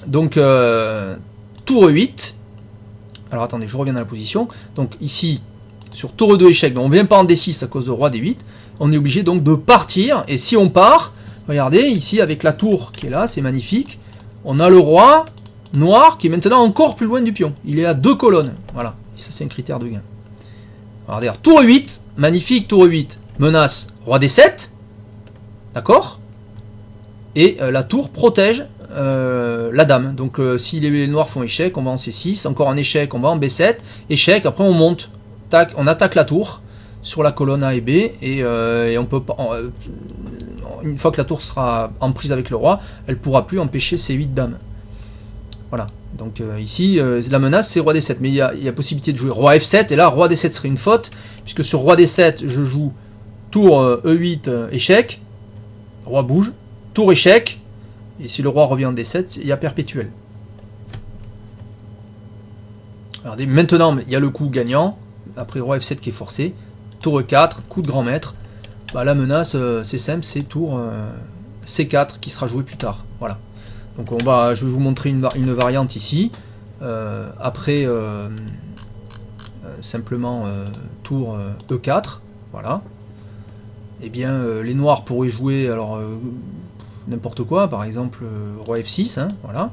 Speaker 1: Donc, tour E8. Alors, attendez, je reviens dans la position. Donc, ici, sur tour E2 échec, donc on ne vient pas en D6 à cause de roi D8. On est obligé donc de partir. Et si on part, regardez, ici, avec la tour qui est là, c'est magnifique. On a le roi noir qui est maintenant encore plus loin du pion. Il est à 2 colonnes. Voilà. Et ça, c'est un critère de gain. Regardez, tour E8. Magnifique, tour E8. Menace, roi D7. D'accord? Et la tour protège la dame. Donc si les noirs font échec, on va en C6. Encore en échec, on va en B7. Échec, après on monte. Tac, on attaque la tour sur la colonne A et B. Et on peut pas... une fois que la tour sera en prise avec le roi, elle ne pourra plus empêcher C8 dame. Voilà. Donc ici, la menace, c'est roi D7. Mais il y a possibilité de jouer roi F7. Et là, roi D7 serait une faute. Puisque sur roi D7, je joue tour E8, échec. Roi bouge. Tour échec. Et si le roi revient en D7, il y a perpétuel. Regardez, maintenant, il y a le coup gagnant. Après roi F7 qui est forcé. Tour E4, coup de grand maître. Bah, la menace, c'est simple, c'est tour C4 qui sera joué plus tard. Voilà. Donc je vais vous montrer une variante ici. Après, simplement tour E4. Voilà. Eh bien, les noirs pourraient jouer alors n'importe quoi. Par exemple, roi F6. Hein, voilà.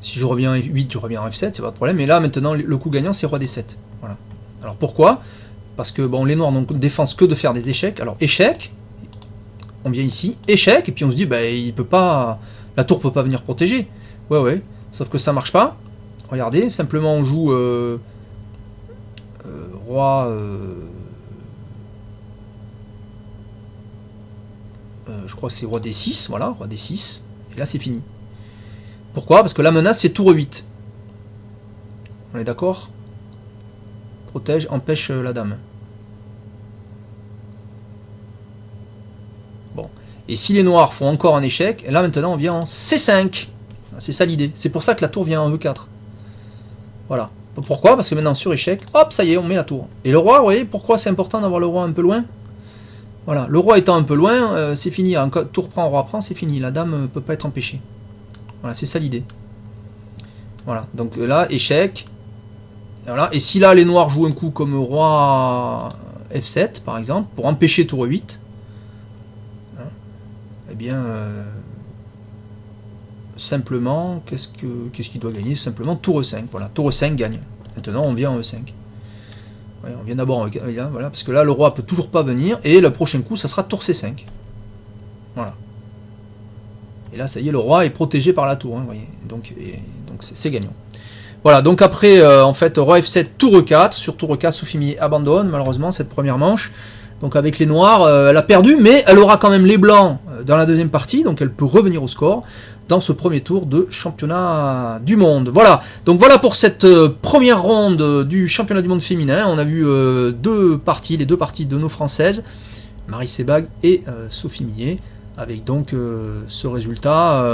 Speaker 1: Si je reviens F8, je reviens en F7, c'est pas de problème. Mais là, maintenant, le coup gagnant, c'est roi D7. Voilà. Alors pourquoi ? Parce que bon, les noirs n'ont défense que de faire des échecs. Alors échec, on vient ici, échec, et puis on se dit, bah, il peut pas, la tour peut pas venir protéger. Ouais, sauf que ça marche pas. Regardez, simplement on joue roi, je crois que c'est roi D6, voilà, roi D6, et là c'est fini. Pourquoi ? Parce que la menace c'est tour E8. On est d'accord ? Protège, empêche la dame. Bon. Et si les noirs font encore un échec, et là maintenant on vient en C5. C'est ça l'idée. C'est pour ça que la tour vient en E4. Voilà. Pourquoi ? Parce que maintenant sur échec, hop, ça y est, on met la tour. Et le roi, vous voyez, pourquoi c'est important d'avoir le roi un peu loin ? Voilà. Le roi étant un peu loin, c'est fini. Tour prend, roi prend, c'est fini. La dame ne peut pas être empêchée. Voilà, c'est ça l'idée. Voilà. Donc là, échec. Voilà. Et si là les noirs jouent un coup comme roi F7 par exemple, pour empêcher tour E8, eh bien simplement, qu'est-ce qu'il doit gagner ? Simplement tour E5. Voilà, tour E5 gagne. Maintenant on vient en E5. Ouais, on vient d'abord en E4, voilà, parce que là le roi peut toujours pas venir, et le prochain coup ça sera tour C5. Voilà. Et là ça y est, le roi est protégé par la tour, hein, vous voyez. Donc c'est gagnant. Voilà, donc après, en fait, roi F7, tour E4. Sur tour E4, Sophie Millet abandonne, malheureusement, cette première manche. Donc avec les noirs, elle a perdu, mais elle aura quand même les blancs dans la deuxième partie, donc elle peut revenir au score dans ce premier tour de championnat du monde. Voilà, donc voilà pour cette première ronde du championnat du monde féminin. On a vu les deux parties de nos Françaises, Maryse Sebag et Sophie Millet. Avec donc ce résultat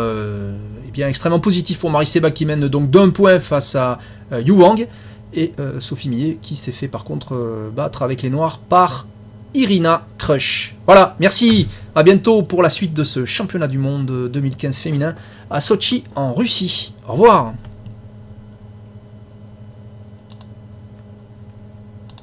Speaker 1: eh bien, extrêmement positif pour Maryse Sebag qui mène donc d'un point face à Yu Wang, et Sophie Millet qui s'est fait par contre battre avec les noirs par Irina Krush. Voilà, merci, à bientôt pour la suite de ce championnat du monde 2015 féminin à Sochi en Russie. Au revoir.